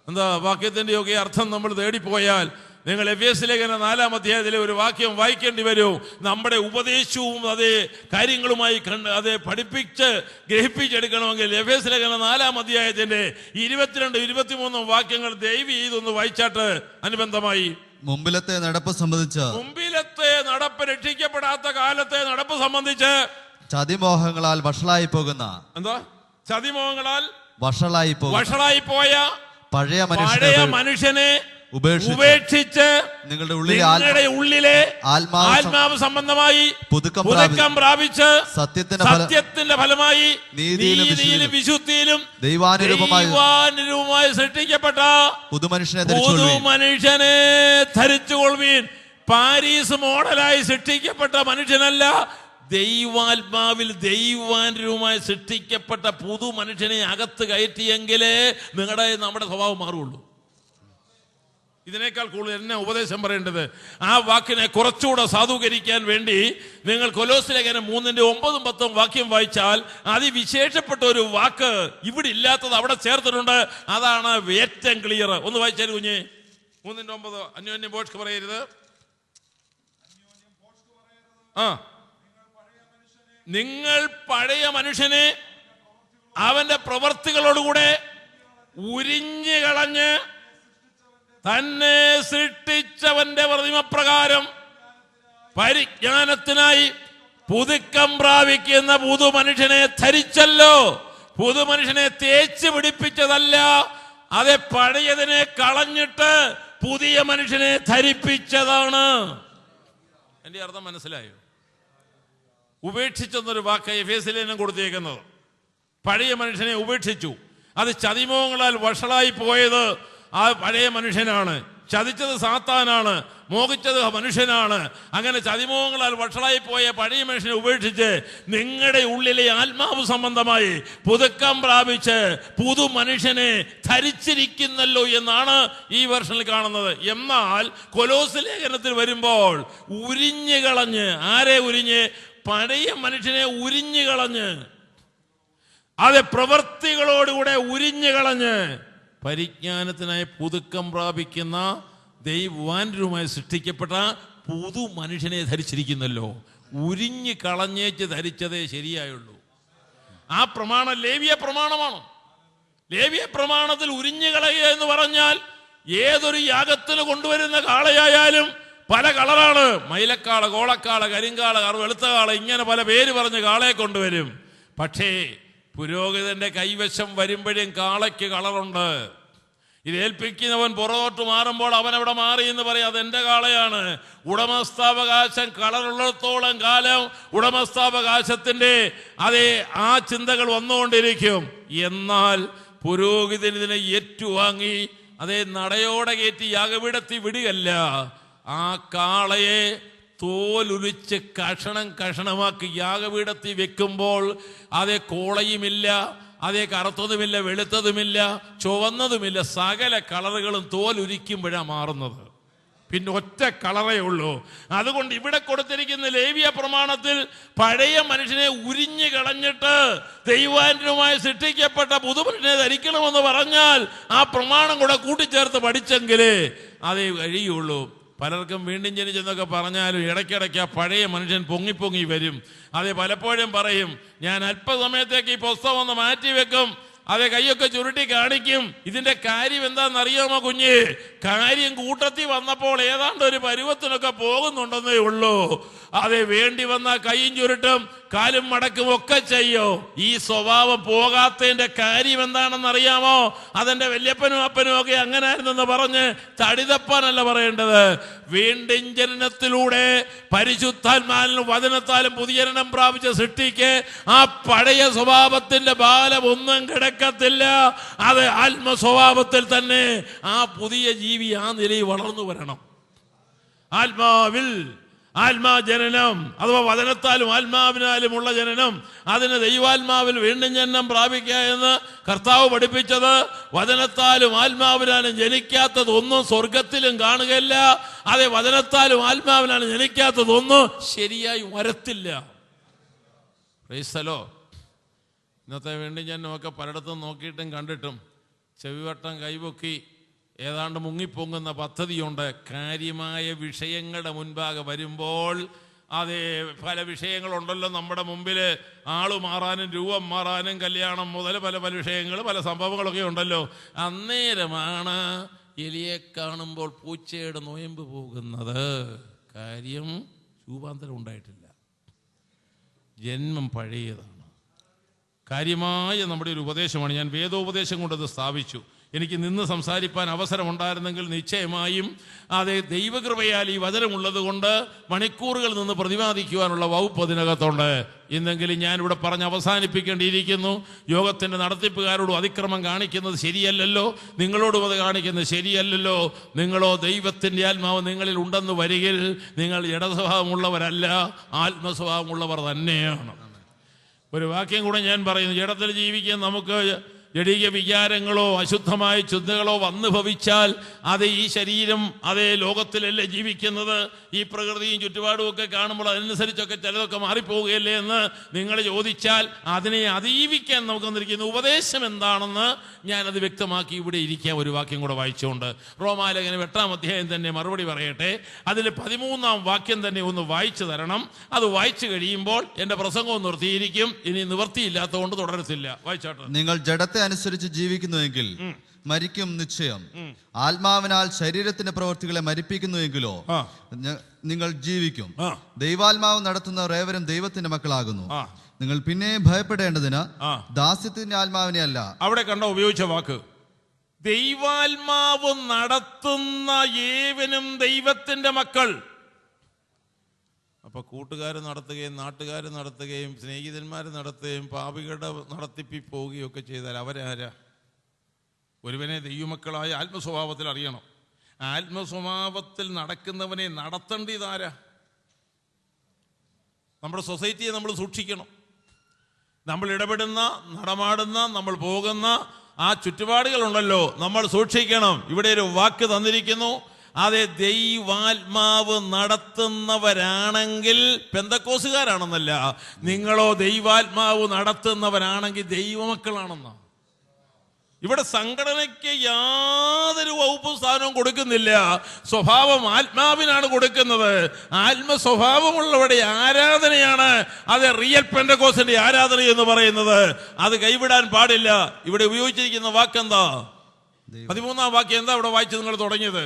എന്താ വാക്യത്തിൻ്റെയൊക്കെ അർത്ഥം നമ്മൾ തേടിപ്പോയാൽ നിങ്ങൾ എഫേസ്യ ലേഖനം 4-ാം അധ്യായത്തിലെ ഒരു വാക്യം വായിക്കേണ്ടി വരും. നമ്മുടെ ഉപദേശവും അതേ കാര്യങ്ങളുമായി അതേ പഠിപ്പിച്ച് ഗ്രഹിപ്പിച്ചെടുക്കണമെങ്കിൽ എഫേസ്യ ലേഖനം 4-ാം അധ്യായത്തിന്റെ 22-23 വാക്യങ്ങൾ ദയവ് ചെയ്തൊന്ന് വായിച്ചാട്ട് അനുബന്ധമായി മുമ്പിലത്തെ നടപ്പ് സംബന്ധിച്ച്, മുമ്പിലത്തെ നടപ്പ് രക്ഷിക്കപ്പെടാത്ത കാലത്തെ നടപ്പ് സംബന്ധിച്ച് ചതിമോഹങ്ങളാൽ വഷളായി പോകുന്ന, എന്താ ചതിമോഹങ്ങളാൽ വഷളായി പോയ പഴയ മനുഷ്യനെ ഉപേക്ഷിച്ച് നിങ്ങളുടെ ഉള്ളിലെ ആത്മാവ് സംബന്ധമായി പുതുക്കം പ്രാപിച്ച് സത്യത്തിന്റെ ഫലമായി നീതിയിലും വിശുദ്ധിയിലും ദൈവാനുരൂപമായി സൃഷ്ടിക്കപ്പെട്ട പുതുമനുഷ്യനെ ധരിച്ചുകൊള്ളുവീൻ. പാരീസ് മോഡലായി സൃഷ്ടിക്കപ്പെട്ട മനുഷ്യനല്ല, ദൈവാത്മാവിൽ ദൈവാനുരൂപമായി സൃഷ്ടിക്കപ്പെട്ട പുതു മനുഷ്യനെ അകത്ത് കയറ്റിയെങ്കിലേ നമ്മുടെ സ്വഭാവം മാറുള്ളൂ. ഇതിനേക്കാൾ കൂടുതൽ എന്നെ ഉപദേശം പറയേണ്ടത്. ആ വാക്കിനെ കുറച്ചുകൂടെ സാധൂകരിക്കാൻ വേണ്ടി നിങ്ങൾ കൊലോസ്യ ലേഖനം 3:9-10 വാക്യം വായിച്ചാൽ അതിവിശേഷപ്പെട്ട ഒരു വാക്ക് ഇവിടെ ഇല്ലാത്തത് അവിടെ ചേർത്തിട്ടുണ്ട്. അതാണ് ഏറ്റവും ക്ലിയർ. ഒന്ന് വായിച്ചാൽ കുഞ്ഞ് 3:9. അന്യോന്യം ബോഷ്ക്ക് പറയരുത്. നിങ്ങൾ പഴയ മനുഷ്യനെ അവന്റെ പ്രവർത്തികളോടുകൂടെ ഉരിഞ്ഞു കളഞ്ഞ് തന്നെ സൃഷ്ടിച്ചവന്റെ പ്രതിമപ്രകാരം പരിജ്ഞാനത്തിനായി പുതുക്കം പ്രാപിക്കുന്ന പുതുമനുഷ്യനെ ധരിച്ചല്ലോ. പുതുമനുഷ്യനെ തേച്ച് പിടിപ്പിച്ചതല്ല, അതെ പഴയതിനെ കളഞ്ഞിട്ട് പുതിയ മനുഷ്യനെ ധരിപ്പിച്ചതാണ്. എന്റെ അർത്ഥം മനസ്സിലായോ? ഉപേക്ഷിച്ചെന്നൊരു വാക്ക് എഫേസ്യലേഖനം കൊടുത്തേക്കുന്നത്. പഴയ മനുഷ്യനെ ഉപേക്ഷിച്ചു. അത് ചതിമോഹങ്ങളാൽ വഷളായി പോയത് ആ പഴയ മനുഷ്യനാണ്. ചതിച്ചത് സാത്താനാണ്, മോഹിച്ചത് മനുഷ്യനാണ്. അങ്ങനെ ചതിമോഹങ്ങളാൽ വഷളായി പോയ പഴയ മനുഷ്യനെ ഉപേക്ഷിച്ച് നിങ്ങളുടെ ഉള്ളിലെ ആത്മാവ് സംബന്ധമായി പുതുക്കം പ്രാപിച്ച് പുതു മനുഷ്യനെ ധരിച്ചിരിക്കുന്നല്ലോ എന്നാണ് ഈ വെർഷനിൽ കാണുന്നത്. എന്നാൽ കൊലോസ്യ ലേഖനത്തിൽ വരുമ്പോൾ ഉരിഞ്ഞു കളഞ്ഞ്, ആരെ ഉരിഞ്ഞ്? പഴയ മനുഷ്യനെ ഉരിഞ്ഞു കളഞ്ഞ്, അത് പ്രവൃത്തികളോടുകൂടെ ഉരിഞ്ഞു കളഞ്ഞ് പരിജ്ഞാനത്തിനായി പുതുക്കം പ്രാപിക്കുന്ന ദൈവാന്യരുമായി സൃഷ്ടിക്കപ്പെട്ട പുതു മനുഷ്യനെ ധരിച്ചിരിക്കുന്നല്ലോ. ഉരിഞ്ഞു കളഞ്ഞേച്ച് ധരിച്ചതേ ശരിയായുള്ളൂ. ആ പ്രമാണം ലേവ്യ പ്രമാണമാണ്. ലേവ്യ പ്രമാണത്തിൽ ഉരിഞ്ഞു കളയുക എന്ന് പറഞ്ഞാൽ ഏതൊരു യാഗത്തിന് കൊണ്ടുവരുന്ന കാളയായാലും പല കളറാണ്. മയിലക്കാള, കോളക്കാള, കരിങ്കാള, വെളുത്ത കാള, ഇങ്ങനെ പല പേര് പറഞ്ഞ് കാളയെ കൊണ്ടുവരും. പക്ഷേ പുരോഹിതന്റെ കൈവശം വരുമ്പോഴും കാളയ്ക്ക് കളറുണ്ട്. ഇത് ഏൽപ്പിക്കുന്നവൻ പുറകോട്ട് മാറുമ്പോൾ അവൻ അവിടെ മാറി എന്ന് പറയും, അതെന്റെ കാളയാണ്. ഉടമസ്ഥാവകാശം കളറുള്ളിടത്തോളം കാലം ഉടമസ്ഥാവകാശത്തിന്റെ അതേ ആ ചിന്തകൾ വന്നുകൊണ്ടിരിക്കും. എന്നാൽ പുരോഹിതൻ ഇതിനെ ഏറ്റുവാങ്ങി അതേ നടയോടെ കയറ്റി യാഗപീഠത്തിൽ വിടുകയല്ല, ആ കാളയെ തോലുലിച്ച് കഷണം കഷണമാക്കി യാഗപീഠത്തിൽ വെക്കുമ്പോൾ അതേ കോളയുമില്ല, അതേ കറുത്തതുമില്ല, വെളുത്തതുമില്ല, ചുവന്നതുമില്ല, സകല കളറുകളും തോലുരിക്കുമ്പോഴാണ് മാറുന്നത്. പിന്നെ ഒറ്റ കളറേ ഉള്ളൂ. അതുകൊണ്ട് ഇവിടെ കൊടുത്തിരിക്കുന്ന ലേവ്യ പ്രമാണത്തിൽ പഴയ മനുഷ്യനെ ഉരിഞ്ഞു കളഞ്ഞിട്ട് ദൈവാന്യരുമായി സൃഷ്ടിക്കപ്പെട്ട പുതുമനുഷ്യനെ ധരിക്കണമെന്ന് പറഞ്ഞാൽ ആ പ്രമാണം കൂടെ കൂട്ടിച്ചേർത്ത് പഠിച്ചെങ്കിലേ അതേ കഴിയുള്ളൂ. പലർക്കും വീണ്ടും ജനിച്ചെന്നൊക്കെ പറഞ്ഞാലും ഇടയ്ക്കിടയ്ക്ക് ആ പഴയ മനുഷ്യൻ പൊങ്ങി വരും. അത് പലപ്പോഴും പറയും, ഞാൻ അല്പസമയത്തേക്ക് ഈ പുസ്തകം ഒന്ന് മാറ്റിവെക്കും, അതെ കൈയൊക്കെ ചുരുട്ടി കാണിക്കും. ഇതിന്റെ കാര്യം എന്താണെന്നറിയാമോ കുഞ്ഞ്? കാര്യം കൂട്ടത്തിൽ വന്നപ്പോൾ ഏതാണ്ട് ഒരു പരുവത്തിനൊക്കെ പോകുന്നുണ്ടെന്നേ ഉള്ളൂ. അതെ വേണ്ടി വന്ന കൈയും ചുരുട്ടും കാലും മടക്കും ഒക്കെ ചെയ്യോ. ഈ സ്വഭാവം പോകാത്തതിന്റെ കാര്യം എന്താണെന്ന് അറിയാമോ? അതെന്റെ വല്യപ്പനും അപ്പനും ഒക്കെ അങ്ങനെ ആയിരുന്നെന്ന് പറഞ്ഞ് തടിതപ്പാനല്ല പറയേണ്ടത്. വീണ്ടും ജനനത്തിലൂടെ പരിശുദ്ധാത്മാവിനും വചനത്താലും പുതുജനനം പ്രാപിച്ച സൃഷ്ടിക്ക് ആ പഴയ സ്വഭാവത്തിന്റെ ബാലം ഒന്നും കിടക്കത്തില്ല. അത് ആത്മസ്വഭാവത്തിൽ തന്നെ ആ പുതിയ ജീവി ആ നിലയിൽ വളർന്നു വരണം. ആത്മാവിൽ ആത്മാജനനം അഥവാ വചനത്താലും ആത്മാവിനാലുമുള്ള ജനനം, അതിന് ദൈവാത്മാവിൽ വീണ്ടും ജനനം പ്രാപിക്കുക എന്ന് കർത്താവ് പഠിപ്പിച്ചത്. വചനത്താലും ആത്മാവിനാലും ജനിക്കാത്തതൊന്നും സ്വർഗത്തിലും കാണുകയില്ല. അതെ വചനത്താലും ആത്മാവിനാലും ജനിക്കാത്തതൊന്നും ശരിയായി വരത്തില്ല. പ്രൈസ്തലോ. ഇന്നത്തെ വീണ്ടും ജനനമൊക്കെ പലയിടത്തും നോക്കിയിട്ടും കണ്ടിട്ടും ചെവിവട്ടം കൈപൊക്കി ഏതാണ്ട് മുങ്ങിപ്പൊങ്ങുന്ന പദ്ധതിയുണ്ട്. കാര്യമായ വിഷയങ്ങളുടെ മുൻപാകെ വരുമ്പോൾ അതേ പല വിഷയങ്ങളുണ്ടല്ലോ നമ്മുടെ മുമ്പിൽ. ആള് മാറാനും രൂപം മാറാനും കല്യാണം മുതൽ പല പല വിഷയങ്ങൾ, പല സംഭവങ്ങളൊക്കെ ഉണ്ടല്ലോ. അന്നേരമാണ് എലിയെ കാണുമ്പോൾ പൂച്ചയുടെ നൊയമ്പ് പോകുന്നത്. കാര്യം രൂപാന്തരം ഉണ്ടായിട്ടില്ല, ജന്മം പഴയതാണ്. കാര്യമായ നമ്മുടെ ഒരു ഉപദേശമാണ്. ഞാൻ വേദോപദേശം കൊണ്ടത് സ്ഥാപിച്ചു. എനിക്ക് നിന്ന് സംസാരിപ്പാൻ അവസരമുണ്ടായിരുന്നെങ്കിൽ നിശ്ചയമായും അതേ ദൈവകൃപയാൽ ഈ വചനമുള്ളത് കൊണ്ട് മണിക്കൂറുകൾ നിന്ന് പ്രതിപാദിക്കുവാനുള്ള വകുപ്പ് അതിനകത്തുണ്ട്. ഇന്നെങ്കിലും ഞാനിവിടെ പറഞ്ഞ് അവസാനിപ്പിക്കേണ്ടിയിരിക്കുന്നു. യോഗത്തിൻ്റെ നടത്തിപ്പുകാരോടും അതിക്രമം കാണിക്കുന്നത് ശരിയല്ലല്ലോ, നിങ്ങളോടും അത് കാണിക്കുന്നത് ശരിയല്ലല്ലോ. നിങ്ങളോ ദൈവത്തിൻ്റെ ആത്മാവ് നിങ്ങളിൽ ഉണ്ടെന്ന് വരികിൽ നിങ്ങൾ ജഡസ്വഭാവമുള്ളവരല്ല, ആത്മസ്വഭാവമുള്ളവർ തന്നെയാണ്. ഒരു വാക്യം കൂടെ ഞാൻ പറയുന്നു. ജഡത്തിൽ ജീവിക്കാൻ നമുക്ക് ജഡീക വികാരങ്ങളോ അശുദ്ധമായ ചിന്തകളോ വന്നു ഭവിച്ചാൽ അത് ഈ ശരീരം അതേ ലോകത്തിലല്ലേ ജീവിക്കുന്നത്, ഈ പ്രകൃതിയും ചുറ്റുപാടും ഒക്കെ കാണുമ്പോൾ അതിനനുസരിച്ചൊക്കെ ചിലതൊക്കെ മാറിപ്പോവുകയല്ലേ എന്ന് നിങ്ങൾ ചോദിച്ചാൽ അതിനെ അതിജീവിക്കാൻ നമുക്ക് തന്നിരിക്കുന്ന ഉപദേശം എന്താണെന്ന് ഞാനത് വ്യക്തമാക്കി ഇവിടെ ഇരിക്കാം. ഒരു വാക്യം കൂടെ വായിച്ചുകൊണ്ട് റോമാലേഖനം 8-ാം അധ്യായം തന്നെ മറുപടി പറയട്ടെ. അതിൽ 13-ാം വാക്യം തന്നെ ഒന്ന് വായിച്ചു തരണം. അത് വായിച്ചു കഴിയുമ്പോൾ എൻ്റെ പ്രസംഗവും നിർത്തിയിരിക്കും. ഇനി നിവൃത്തിയില്ലാത്തതുകൊണ്ട് തുടരത്തില്ല. വായിച്ചാട്ടെ. നിങ്ങൾ ജഡത്തെ അനുസരിച്ച് ജീവിക്കുന്നുവെങ്കിൽ മരിക്കും നിശ്ചയം. ആത്മാവിനാൽ ശരീരത്തിന്റെ പ്രവൃത്തികളെ മരിപ്പിക്കുന്നുവെങ്കിലോ നിങ്ങൾ ജീവിക്കും. ദൈവാത്മാവ് നടത്തുന്നവർ ഏവരും ദൈവത്തിന്റെ മക്കളാകുന്നു. നിങ്ങൾ പിന്നെ ഭയപ്പെടേണ്ടതിന് ദാസ്യത്തിന്റെ ആത്മാവിനെ അല്ല. അവിടെ കണ്ട ഉപയോഗിച്ച വാക്ക് ദൈവാത്മാവ് നടത്തുന്ന ഏവനും ദൈവത്തിന്റെ മക്കൾ. അപ്പൊ കൂട്ടുകാർ നടത്തുകയും നാട്ടുകാർ നടത്തുകയും സ്നേഹിതന്മാർ നടത്തുകയും പാപികളുടെ നടത്തിപ്പി പോവുകയും ഒക്കെ ചെയ്താൽ അവരാരാ? ഒരുവനെ ദൈവമക്കളായ ആത്മസ്വഭാവത്തിൽ അറിയണം. ആത്മസ്വഭാവത്തിൽ നടക്കുന്നവനെ നടത്തേണ്ടതാരാ? നമ്മുടെ സൊസൈറ്റിയെ നമ്മൾ സൂക്ഷിക്കണം. നമ്മൾ ഇടപെടുന്ന, നടമാടുന്ന, നമ്മൾ പോകുന്ന ആ ചുറ്റുപാടുകളുണ്ടല്ലോ, നമ്മൾ സൂക്ഷിക്കണം. ഇവിടെ ഒരു വാക്ക് തന്നിരിക്കുന്നു, അതെ, ദൈവാത്മാവ് നടത്തുന്നവരാണെങ്കിൽ, പെന്തക്കോസുകാരാണെന്നല്ല, നിങ്ങളോ ദൈവാത്മാവ് നടത്തുന്നവരാണെങ്കിൽ ദൈവമക്കളാണെന്ന. ഇവിടെ സംഘടനയ്ക്ക് യാതൊരു വകുപ്പും സ്ഥാനവും കൊടുക്കുന്നില്ല. സ്വഭാവം ആത്മാവിനാണ് കൊടുക്കുന്നത്. ആത്മസ്വഭാവമുള്ളവരുടെ ആരാധനയാണ് അത് റിയൽ പെന്തക്കോസിന്റെ ആരാധന എന്ന് പറയുന്നത്. അത് കൈവിടാൻ പാടില്ല. ഇവിടെ ഉപയോഗിച്ചിരിക്കുന്ന വാക്കെന്താ? 13-ാം വാക്യം എന്താ ഇവിടെ വായിച്ച് നിങ്ങൾ തുടങ്ങിയത്?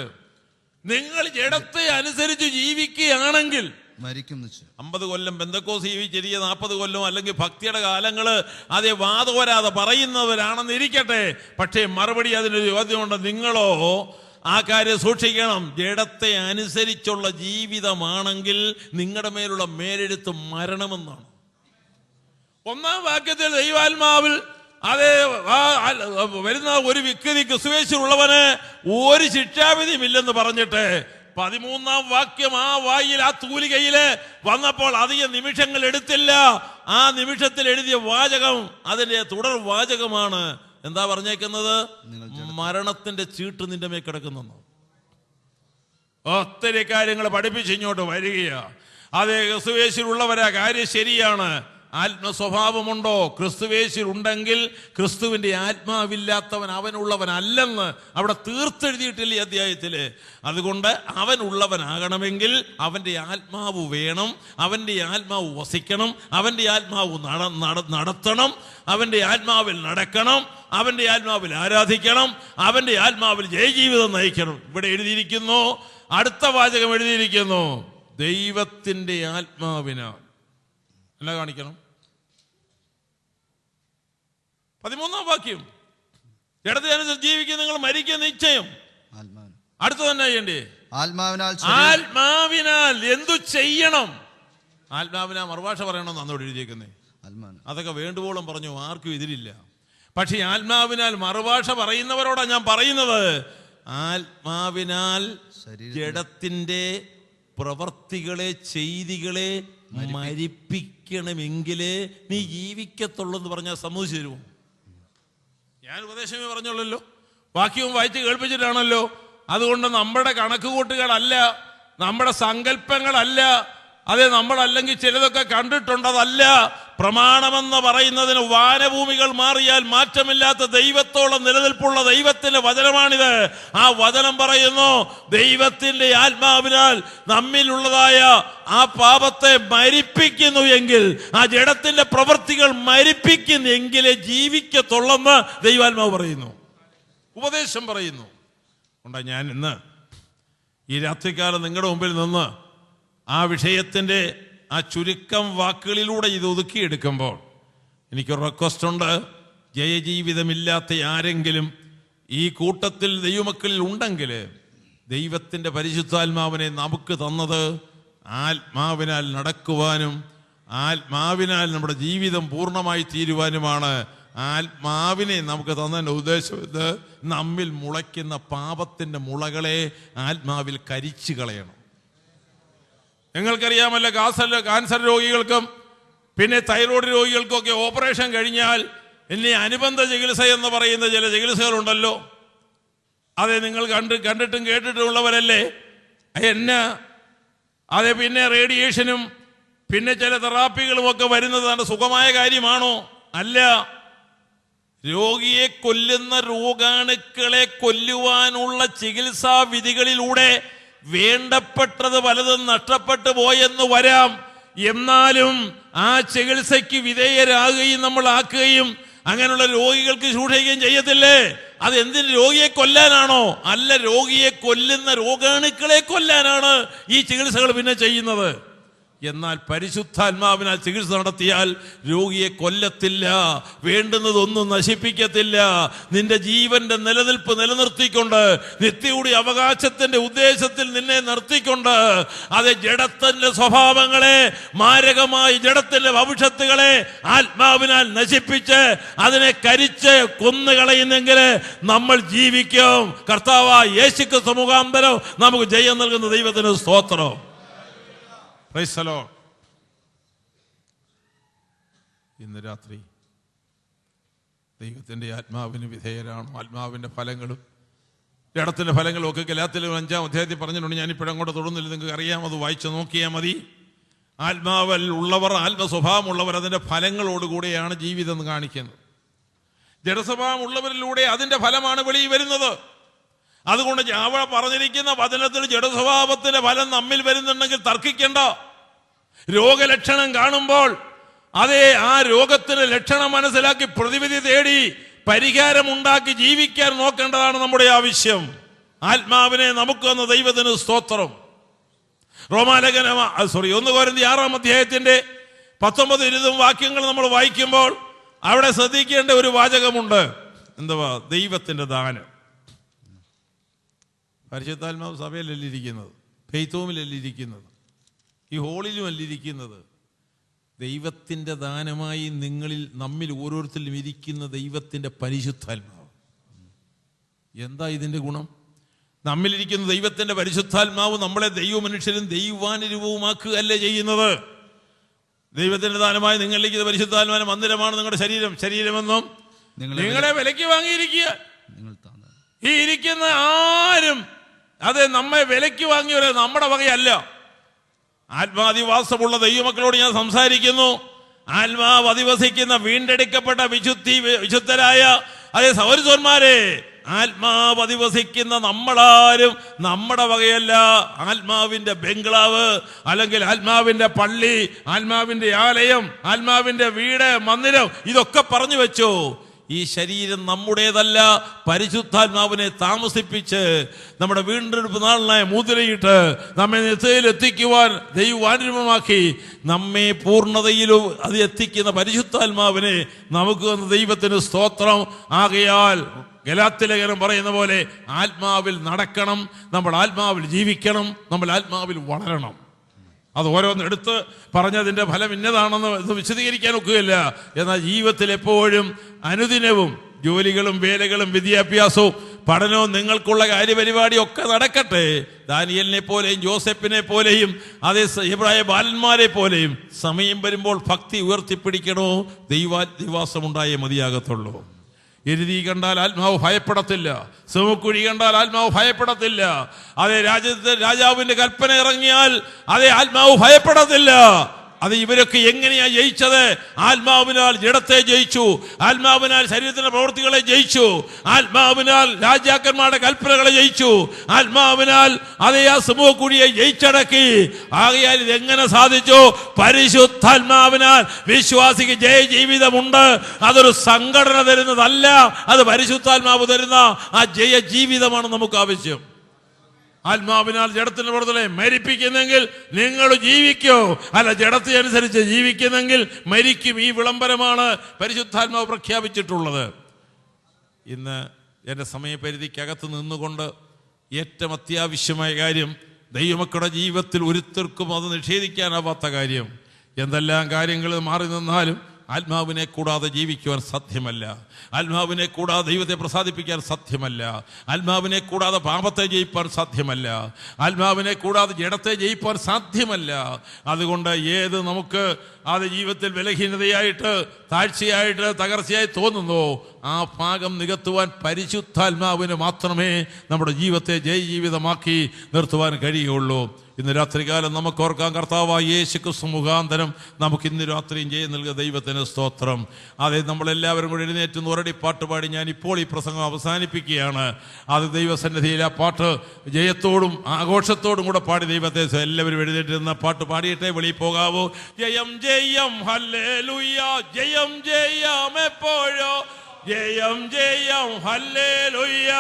നിങ്ങൾ ജഡത്തെ അനുസരിച്ച് ജീവിക്കുകയാണെങ്കിൽ മരിക്കും. 50 കൊല്ലം പെന്തക്കോസ് ജീവിച്ചിരിക്കുക, 40 കൊല്ലം അല്ലെങ്കിൽ ഭക്തിയുടെ കാലങ്ങള് അതേ വാദവരാതെ പറയുന്നവരാണെന്ന് ഇരിക്കട്ടെ. പക്ഷേ മറുപടി അതിനൊരു ചോദ്യമുണ്ട്. നിങ്ങളോ ആ കാര്യം സൂക്ഷിക്കണം. ജഡത്തെ അനുസരിച്ചുള്ള ജീവിതമാണെങ്കിൽ നിങ്ങളുടെ മേലുള്ള മേലെഴുത്ത് മരണമെന്നാണ്. 1-ാം വാക്യത്തിൽ ദൈവാത്മാവിൽ അതേ വരുന്ന ഒരു വ്യക്തി ക്രിസ്തുവേശുള്ളവന് ഒരു ശിക്ഷാവിധിയും ഇല്ലെന്ന് പറഞ്ഞിട്ട് 13-ാം വാക്യം ആ വായിൽ ആ തൂലികയില് വന്നപ്പോൾ അധികം നിമിഷങ്ങൾ എടുത്തില്ല. ആ നിമിഷത്തിൽ എഴുതിയ വാചകം അതിന്റെ തുടർ വാചകമാണ്. എന്താ പറഞ്ഞേക്കുന്നത്? മരണത്തിന്റെ ചീട്ട് നിന്റെ മേൽ കിടക്കുന്നു. ഒത്തിരി കാര്യങ്ങൾ പഠിപ്പിച്ച് ഇങ്ങോട്ട് വരികയാ. അതേ, ക്രിസ്തുവേശിലുള്ളവരാ, കാര്യം ശരിയാണ്. ആത്മസ്വഭാവമുണ്ടോ? ക്രിസ്തുവേശിൽ ഉണ്ടെങ്കിൽ ക്രിസ്തുവിന്റെ ആത്മാവില്ലാത്തവൻ അവനുള്ളവനല്ലെന്ന് അവിടെ തീർത്തെഴുതിയിട്ടില്ല അധ്യായത്തില്. അതുകൊണ്ട് അവനുള്ളവനാകണമെങ്കിൽ അവന്റെ ആത്മാവ് വേണം, അവന്റെ ആത്മാവ് വസിക്കണം, അവന്റെ ആത്മാവ് നടത്തണം, അവന്റെ ആത്മാവിൽ നടക്കണം, അവന്റെ ആത്മാവിൽ ആരാധിക്കണം, അവന്റെ ആത്മാവിൽ ജയജീവിതം നയിക്കണം. ഇവിടെ എഴുതിയിരിക്കുന്നു, അടുത്ത വാചകം എഴുതിയിരിക്കുന്നു, ദൈവത്തിന്റെ ആത്മാവിനാൽ. എന്നാ കാണിക്കണം? 13-ാം വാക്യം, ജഡത്തിനനുസരിച്ച് ജീവിക്കുക, നിങ്ങൾ മരിക്കുക നിശ്ചയം. അടുത്ത തന്നെ ചെയ്യണ്ടേ? ആത്മാവിനാൽ എന്തു ചെയ്യണം? ആത്മാവിനാൽ മറുഭാഷ പറയണമെന്ന് അന്നോട് എഴുതിയേക്കുന്നേ. അതൊക്കെ വേണ്ടുവോളം പറഞ്ഞു, ആർക്കും എതിരില്ല. പക്ഷെ ആത്മാവിനാൽ മറുഭാഷ പറയുന്നവരോടാ ഞാൻ പറയുന്നത്, ആത്മാവിനാൽ ജഡത്തിന്റെ പ്രവർത്തികളെ, ചെയ്തികളെ മരിപ്പിക്കണമെങ്കിലേ നീ ജീവിക്കത്തുള്ളൂ എന്ന് പറഞ്ഞാൽ സമ്മതിച്ചു തരുമോ? ഞാൻ ഉപദേശമേ പറഞ്ഞുള്ളല്ലോ, വാക്യവും വായിച്ച് കേൾപ്പിച്ചിട്ടാണല്ലോ. അതുകൊണ്ട് നമ്മുടെ കണക്കുകൂട്ടുകളല്ല, നമ്മുടെ സങ്കല്പങ്ങളല്ല, അതെ, നമ്മളല്ലെങ്കിൽ ചിലതൊക്കെ കണ്ടിട്ടുണ്ടതല്ല. പ്രമാണമെന്ന് പറയുന്നതിന് വാനഭൂമികൾ മാറിയാൽ മാറ്റമില്ലാത്ത ദൈവത്തോളം നിലനിൽപ്പുള്ള ദൈവത്തിന്റെ വചനമാണിത്. ആ വചനം പറയുന്നു, ദൈവത്തിന്റെ ആത്മാവിനാൽ നമ്മിലുള്ളതായ ആ പാപത്തെ മരിപ്പിക്കുന്നു എങ്കിൽ, ആ ജഡത്തിന്റെ പ്രവൃത്തികൾ മരിപ്പിക്കുന്നു എങ്കിലേ ജീവിക്കത്തുള്ളെന്ന് ദൈവാത്മാവ് പറയുന്നു, ഉപദേശം പറയുന്നു. ഉണ്ടാ ഞാൻ ഇന്ന് ഈ രാത്രികാലം നിങ്ങളുടെ മുമ്പിൽ നിന്ന് ആ വിഷയത്തിന്റെ ആ ചുരുക്കം വാക്കുകളിലൂടെ ഇത് ഒതുക്കിയെടുക്കുമ്പോൾ എനിക്കൊരു റിക്വസ്റ്റ് ഉണ്ട്. ജയജീവിതമില്ലാത്ത ആരെങ്കിലും ഈ കൂട്ടത്തിൽ ദൈവമക്കളിൽ ഉണ്ടെങ്കിൽ, ദൈവത്തിന്റെ പരിശുദ്ധാത്മാവിനെ നമുക്ക് തന്നത് ആത്മാവിനാൽ നടക്കുവാനും ആത്മാവിനാൽ നമ്മുടെ ജീവിതം പൂർണ്ണമായി തീരുവാനുമാണ്. ആത്മാവിനെ നമുക്ക് തന്നതിൻ്റെ ഉദ്ദേശം ഇത്, നമ്മിൽ മുളയ്ക്കുന്ന പാപത്തിന്റെ മുളകളെ ആത്മാവിൽ കരിച്ചു കളയണം. നിങ്ങൾക്കറിയാമല്ലോ, ക്യാൻസർ രോഗികൾക്കും പിന്നെ തൈറോയ്ഡ് രോഗികൾക്കൊക്കെ ഓപ്പറേഷൻ കഴിഞ്ഞാൽ ഇനി അനുബന്ധ ചികിത്സ എന്ന് പറയുന്ന ചില ചികിത്സകളുണ്ടല്ലോ, അതെ നിങ്ങൾ കണ്ടിട്ടും കേട്ടിട്ടുമുള്ളവരല്ലേ. എന്നാ അതെ, പിന്നെ റേഡിയേഷനും പിന്നെ ചില തെറാപ്പികളും ഒക്കെ വരുന്നതാണ്. സുഖമായ കാര്യമാണോ? അല്ല. രോഗിയെ കൊല്ലുന്ന രോഗാണുക്കളെ കൊല്ലുവാനുള്ള ചികിത്സാ വിധികളിലൂടെ വേണ്ടപ്പെട്ടത് പലതും നഷ്ടപ്പെട്ടു പോയെന്ന് വരാം. എന്നാലും ആ ചികിത്സയ്ക്ക് വിധേയരാകുകയും നമ്മൾ ആക്കുകയും അങ്ങനെയുള്ള രോഗികൾക്ക് ശുശ്രൂഷിക്കുകയും ചെയ്യത്തില്ലേ? അതെന്തിന്? രോഗിയെ കൊല്ലാനാണോ? അല്ല, രോഗിയെ കൊല്ലുന്ന രോഗാണുക്കളെ കൊല്ലാനാണ് ഈ ചികിത്സകൾ പിന്നെ ചെയ്യുന്നത്. എന്നാൽ പരിശുദ്ധാത്മാവിനാൽ ചികിത്സ നടത്തിയാൽ രോഗിയെ കൊല്ലത്തില്ല, വേണ്ടുന്നതൊന്നും നശിപ്പിക്കത്തില്ല. നിന്റെ ജീവന്റെ നിലനിൽപ്പ് നിലനിർത്തിക്കൊണ്ട്, നിത്യയുടെ അവകാശത്തിന്റെ ഉദ്ദേശത്തിൽ നിന്നെ നിർത്തിക്കൊണ്ട്, അത് ജഡത്തിന്റെ സ്വഭാവങ്ങളെ, മാരകമായ ജഡത്തിന്റെ ഭവിഷ്യത്തുകളെ ആത്മാവിനാൽ നശിപ്പിച്ച് അതിനെ കരിച്ച് കൊന്നുകളയുന്നെങ്കിൽ നമ്മൾ ജീവിക്കും. കർത്താവായ യേശുക്രിസ്തു മുഖാന്തരം നമുക്ക് ജയം നൽകുന്ന ദൈവത്തിന് സ്തോത്രം. Praise the Lord. ഇന്ന് രാത്രി ദൈവത്തിൻ്റെ ആത്മാവിന് വിധേയരാണോ? ആത്മാവിൻ്റെ ഫലങ്ങളും ജഡത്തിൻ്റെ ഫലങ്ങളും ഒക്കെ ഗലാത്യയിലെ 5-ാം അധ്യായത്തിൽ പറഞ്ഞിട്ടുണ്ട്. ഞാനിപ്പോഴും അങ്ങോട്ട് തൊടുന്നില്ല, നിങ്ങൾക്ക് അറിയാം, അത് വായിച്ച് നോക്കിയാൽ മതി. ആത്മാവിൽ ഉള്ളവർ, ആത്മസ്വഭാവമുള്ളവർ അതിൻ്റെ ഫലങ്ങളോടുകൂടെയാണ് ജീവിതം കാണിക്കുന്നത്. ജഡസ്വഭാവം ഉള്ളവരിലൂടെ അതിൻ്റെ ഫലമാണ് വെളിയിൽ വരുന്നത്. അതുകൊണ്ട് അവിടെ പറഞ്ഞിരിക്കുന്ന വചനത്തിൽ ജഡസ്വഭാവത്തിന്റെ ഫലം നമ്മിൽ വരുന്നുണ്ടെങ്കിൽ തർക്കിക്കണ്ട. രോഗലക്ഷണം കാണുമ്പോൾ അതേ ആ രോഗത്തിന്റെ ലക്ഷണം മനസ്സിലാക്കി പ്രതിവിധി തേടി പരിഹാരമുണ്ടാക്കി ജീവിക്കാൻ നോക്കേണ്ടതാണ് നമ്മുടെ ആവശ്യം. ആത്മാവിനെ നമുക്ക് തന്ന ദൈവത്തിന് സ്തോത്രം. റോമാലേഖനം 1 കൊരിന്ത്യർ 6-ാം അധ്യായത്തിന്റെ 19-20 വാക്യങ്ങൾ നമ്മൾ വായിക്കുമ്പോൾ അവിടെ ശ്രദ്ധിക്കേണ്ട ഒരു വാചകമുണ്ട്. എന്തുവാ? ദൈവത്തിന്റെ ദാനം. പരിശുദ്ധാത്മാവ് സഭയിലല്ല ഇരിക്കുന്നത്, ഫെയ്ത്തോമിലല്ല ഇരിക്കുന്നത്, ഈ ഹോളിലുമല്ല ഇരിക്കുന്നത്. ദൈവത്തിൻ്റെ ദാനമായി നമ്മിൽ ഓരോരുത്തരിലും ഇരിക്കുന്ന ദൈവത്തിൻ്റെ പരിശുദ്ധാത്മാവ്. എന്താ ഇതിൻ്റെ ഗുണം? നമ്മിലിരിക്കുന്ന ദൈവത്തിൻ്റെ പരിശുദ്ധാത്മാവ് നമ്മളെ ദൈവമനുഷ്യരും ദൈവാനുരൂപവുമാക്കുക അല്ലേ ചെയ്യുന്നത്. ദൈവത്തിൻ്റെ ദാനമായി നിങ്ങളിരിക്കുന്ന പരിശുദ്ധാത്മാവിന്റെ മന്ദിരമാണ് നിങ്ങളുടെ ശരീരമെന്നും നിങ്ങളെ വിലയ്ക്ക് വാങ്ങിയിരിക്കുക. ഈ ഇരിക്കുന്ന ആരും അത് നമ്മെ വിലയ്ക്ക് വാങ്ങിയവരെ നമ്മുടെ വകയല്ല. ആത്മാധിവാസമുള്ള ദൈവമക്കളോട് ഞാൻ സംസാരിക്കുന്നു. ആത്മാവ് അധിവസിക്കുന്ന വീണ്ടെടുക്കപ്പെട്ട വിശുദ്ധരായ അതേ സഹോദരന്മാരെ, ആത്മാവ് അധിവസിക്കുന്ന നമ്മളാരും നമ്മുടെ വകയല്ല. ആത്മാവിന്റെ ബംഗ്ലാവ്, അല്ലെങ്കിൽ ആത്മാവിന്റെ പള്ളി, ആത്മാവിന്റെ ആലയം, ആത്മാവിന്റെ വീട്, മന്ദിരം, ഇതൊക്കെ പറഞ്ഞു വെച്ചു. ഈ ശരീരം നമ്മുടേതല്ല. പരിശുദ്ധാത്മാവിനെ താമസിപ്പിച്ച് നമ്മുടെ വീണ്ടെടുപ്പ് നാളിനായ മുദ്രയിട്ട് നമ്മെ നിത്യയിലെത്തിക്കുവാൻ ദൈവാനുരൂപമാക്കി നമ്മെ പൂർണ്ണതയിലും അത് എത്തിക്കുന്ന പരിശുദ്ധാത്മാവിനെ നമുക്ക് തന്ന ദൈവത്തിന് സ്തോത്രം. ആകയാൽ ഗലാത്യലേഖനം പറയുന്ന പോലെ ആത്മാവിൽ നടക്കണം, നമ്മൾ ആത്മാവിൽ ജീവിക്കണം, നമ്മൾ ആത്മാവിൽ വളരണം. അത് ഓരോന്ന് എടുത്ത് പറഞ്ഞതിൻ്റെ ഫലം ഇന്നതാണെന്ന് വിശദീകരിക്കാൻ ഒക്കുകയില്ല. എന്നാൽ ജീവിതത്തിൽ എപ്പോഴും അനുദിനവും ജോലികളും വേലകളും വിദ്യാഭ്യാസവും പഠനവും നിങ്ങൾക്കുള്ള കാര്യപരിപാടിയൊക്കെ നടക്കട്ടെ. ദാനിയേലിനെ പോലെയും ജോസഫിനെ പോലെയും അതേ ഇബ്രായ ബാലന്മാരെ പോലെയും സമയം വരുമ്പോൾ ഭക്തി ഉയർത്തിപ്പിടിക്കണോ, ദൈവാധിവാസമുണ്ടായേ മതിയാകത്തുള്ളൂ. എരുതി കണ്ടാൽ ആത്മാവ് ഭയപ്പെടത്തില്ല, സുമുക്കുഴി കണ്ടാൽ ആത്മാവ് ഭയപ്പെടത്തില്ല. അതേ രാജാവിന്റെ കൽപ്പന ഇറങ്ങിയാൽ അതേ ആത്മാവ് ഭയപ്പെടത്തില്ല. അത് ഇവരൊക്കെ എങ്ങനെയാ ജയിച്ചത്? ആത്മാവിനാൽ ജഡത്തെ ജയിച്ചു, ആത്മാവിനാൽ ശരീരത്തിന്റെ പ്രവൃത്തികളെ ജയിച്ചു, ആത്മാവിനാൽ രാജാക്കന്മാരുടെ കൽപ്പനകളെ ജയിച്ചു, ആത്മാവിനാൽ അതേ ആ സമൂഹക്കുഴിയെ ജയിച്ചടക്കി. ആകയാൽ ഇതെങ്ങനെ സാധിച്ചു? പരിശുദ്ധാത്മാവിനാൽ വിശ്വാസിക്ക് ജയ ജീവിതമുണ്ട്. അതൊരു സംഘടന തരുന്നതല്ല, അത് പരിശുദ്ധാത്മാവ് തരുന്ന ആ ജയ ജീവിതമാണ് നമുക്ക് ആവശ്യം. ആത്മാവിനാൽ ജഡത്തിന്റെ പുറത്തിലെ മരിപ്പിക്കുന്നെങ്കിൽ നിങ്ങൾ ജീവിക്കോ, അല്ല ജഡത്തെ അനുസരിച്ച് ജീവിക്കുന്നെങ്കിൽ മരിക്കും. ഈ വിളംബരമാണ് പരിശുദ്ധാത്മാവ് പ്രഖ്യാപിച്ചിട്ടുള്ളത്. ഇന്ന് എൻ്റെ സമയപരിധിക്കകത്ത് നിന്നുകൊണ്ട് ഏറ്റവും അത്യാവശ്യമായ കാര്യം, ദൈവമക്കളുടെ ജീവിതത്തിൽ ഒരുത്തർക്കും അത് നിഷേധിക്കാനാവാത്ത കാര്യം, എന്തെല്ലാം കാര്യങ്ങൾ മാറി നിന്നാലും ആത്മാവിനെ കൂടാതെ ജീവിക്കുവാൻ സാധ്യമല്ല. ആത്മാവിനെ കൂടാതെ ദൈവത്തെ പ്രസാദിപ്പിക്കാൻ സാധ്യമല്ല. ആത്മാവിനെ കൂടാതെ പാപത്തെ ജയിപ്പാൻ സാധ്യമല്ല. ആത്മാവിനെ കൂടാതെ ജഡത്തെ ജയിപ്പാൻ സാധ്യമല്ല. അതുകൊണ്ട് ഏത് നമുക്ക് അത് ജീവിതത്തിൽ ബലഹീനതയായിട്ട്, താഴ്ചയായിട്ട്, തകർച്ചയായി തോന്നുന്നു, ആ ഭാഗം നികത്തുവാൻ പരിശുദ്ധാത്മാവിന് മാത്രമേ നമ്മുടെ ജീവിതത്തെ ജയജീവിതമാക്കി നിർത്തുവാൻ കഴിയുള്ളൂ. ഇന്ന് രാത്രികാലം നമുക്ക് ഓർക്കാം, കർത്താവായ യേശു ക്രിസ്തു മുഖാന്തരം നമുക്ക് ഇന്ന് രാത്രിയും ജയം നൽകുക ദൈവത്തിന് സ്തോത്രം. അതെ, നമ്മളെല്ലാവരും കൂടി എഴുന്നേറ്റ് ഉറടി പാട്ട് പാടി ഞാൻ ഇപ്പോൾ ഈ പ്രസംഗം അവസാനിപ്പിക്കുകയാണ്. അത് ദൈവസന്നിധിയിൽ ആ പാട്ട് ജയത്തോടും ആഘോഷത്തോടും കൂടെ പാടി ദൈവത്തെ എല്ലാവരും എഴുന്നേറ്റിരുന്ന പാട്ട് പാടിയിട്ടേ വെളിയിൽ പോകാവൂ. ജയം ജയം ഹല്ലേലൂയ, ജയം ജയം എപ്പോഴോ, ജയം ജയം ഹല്ലേലൂയ.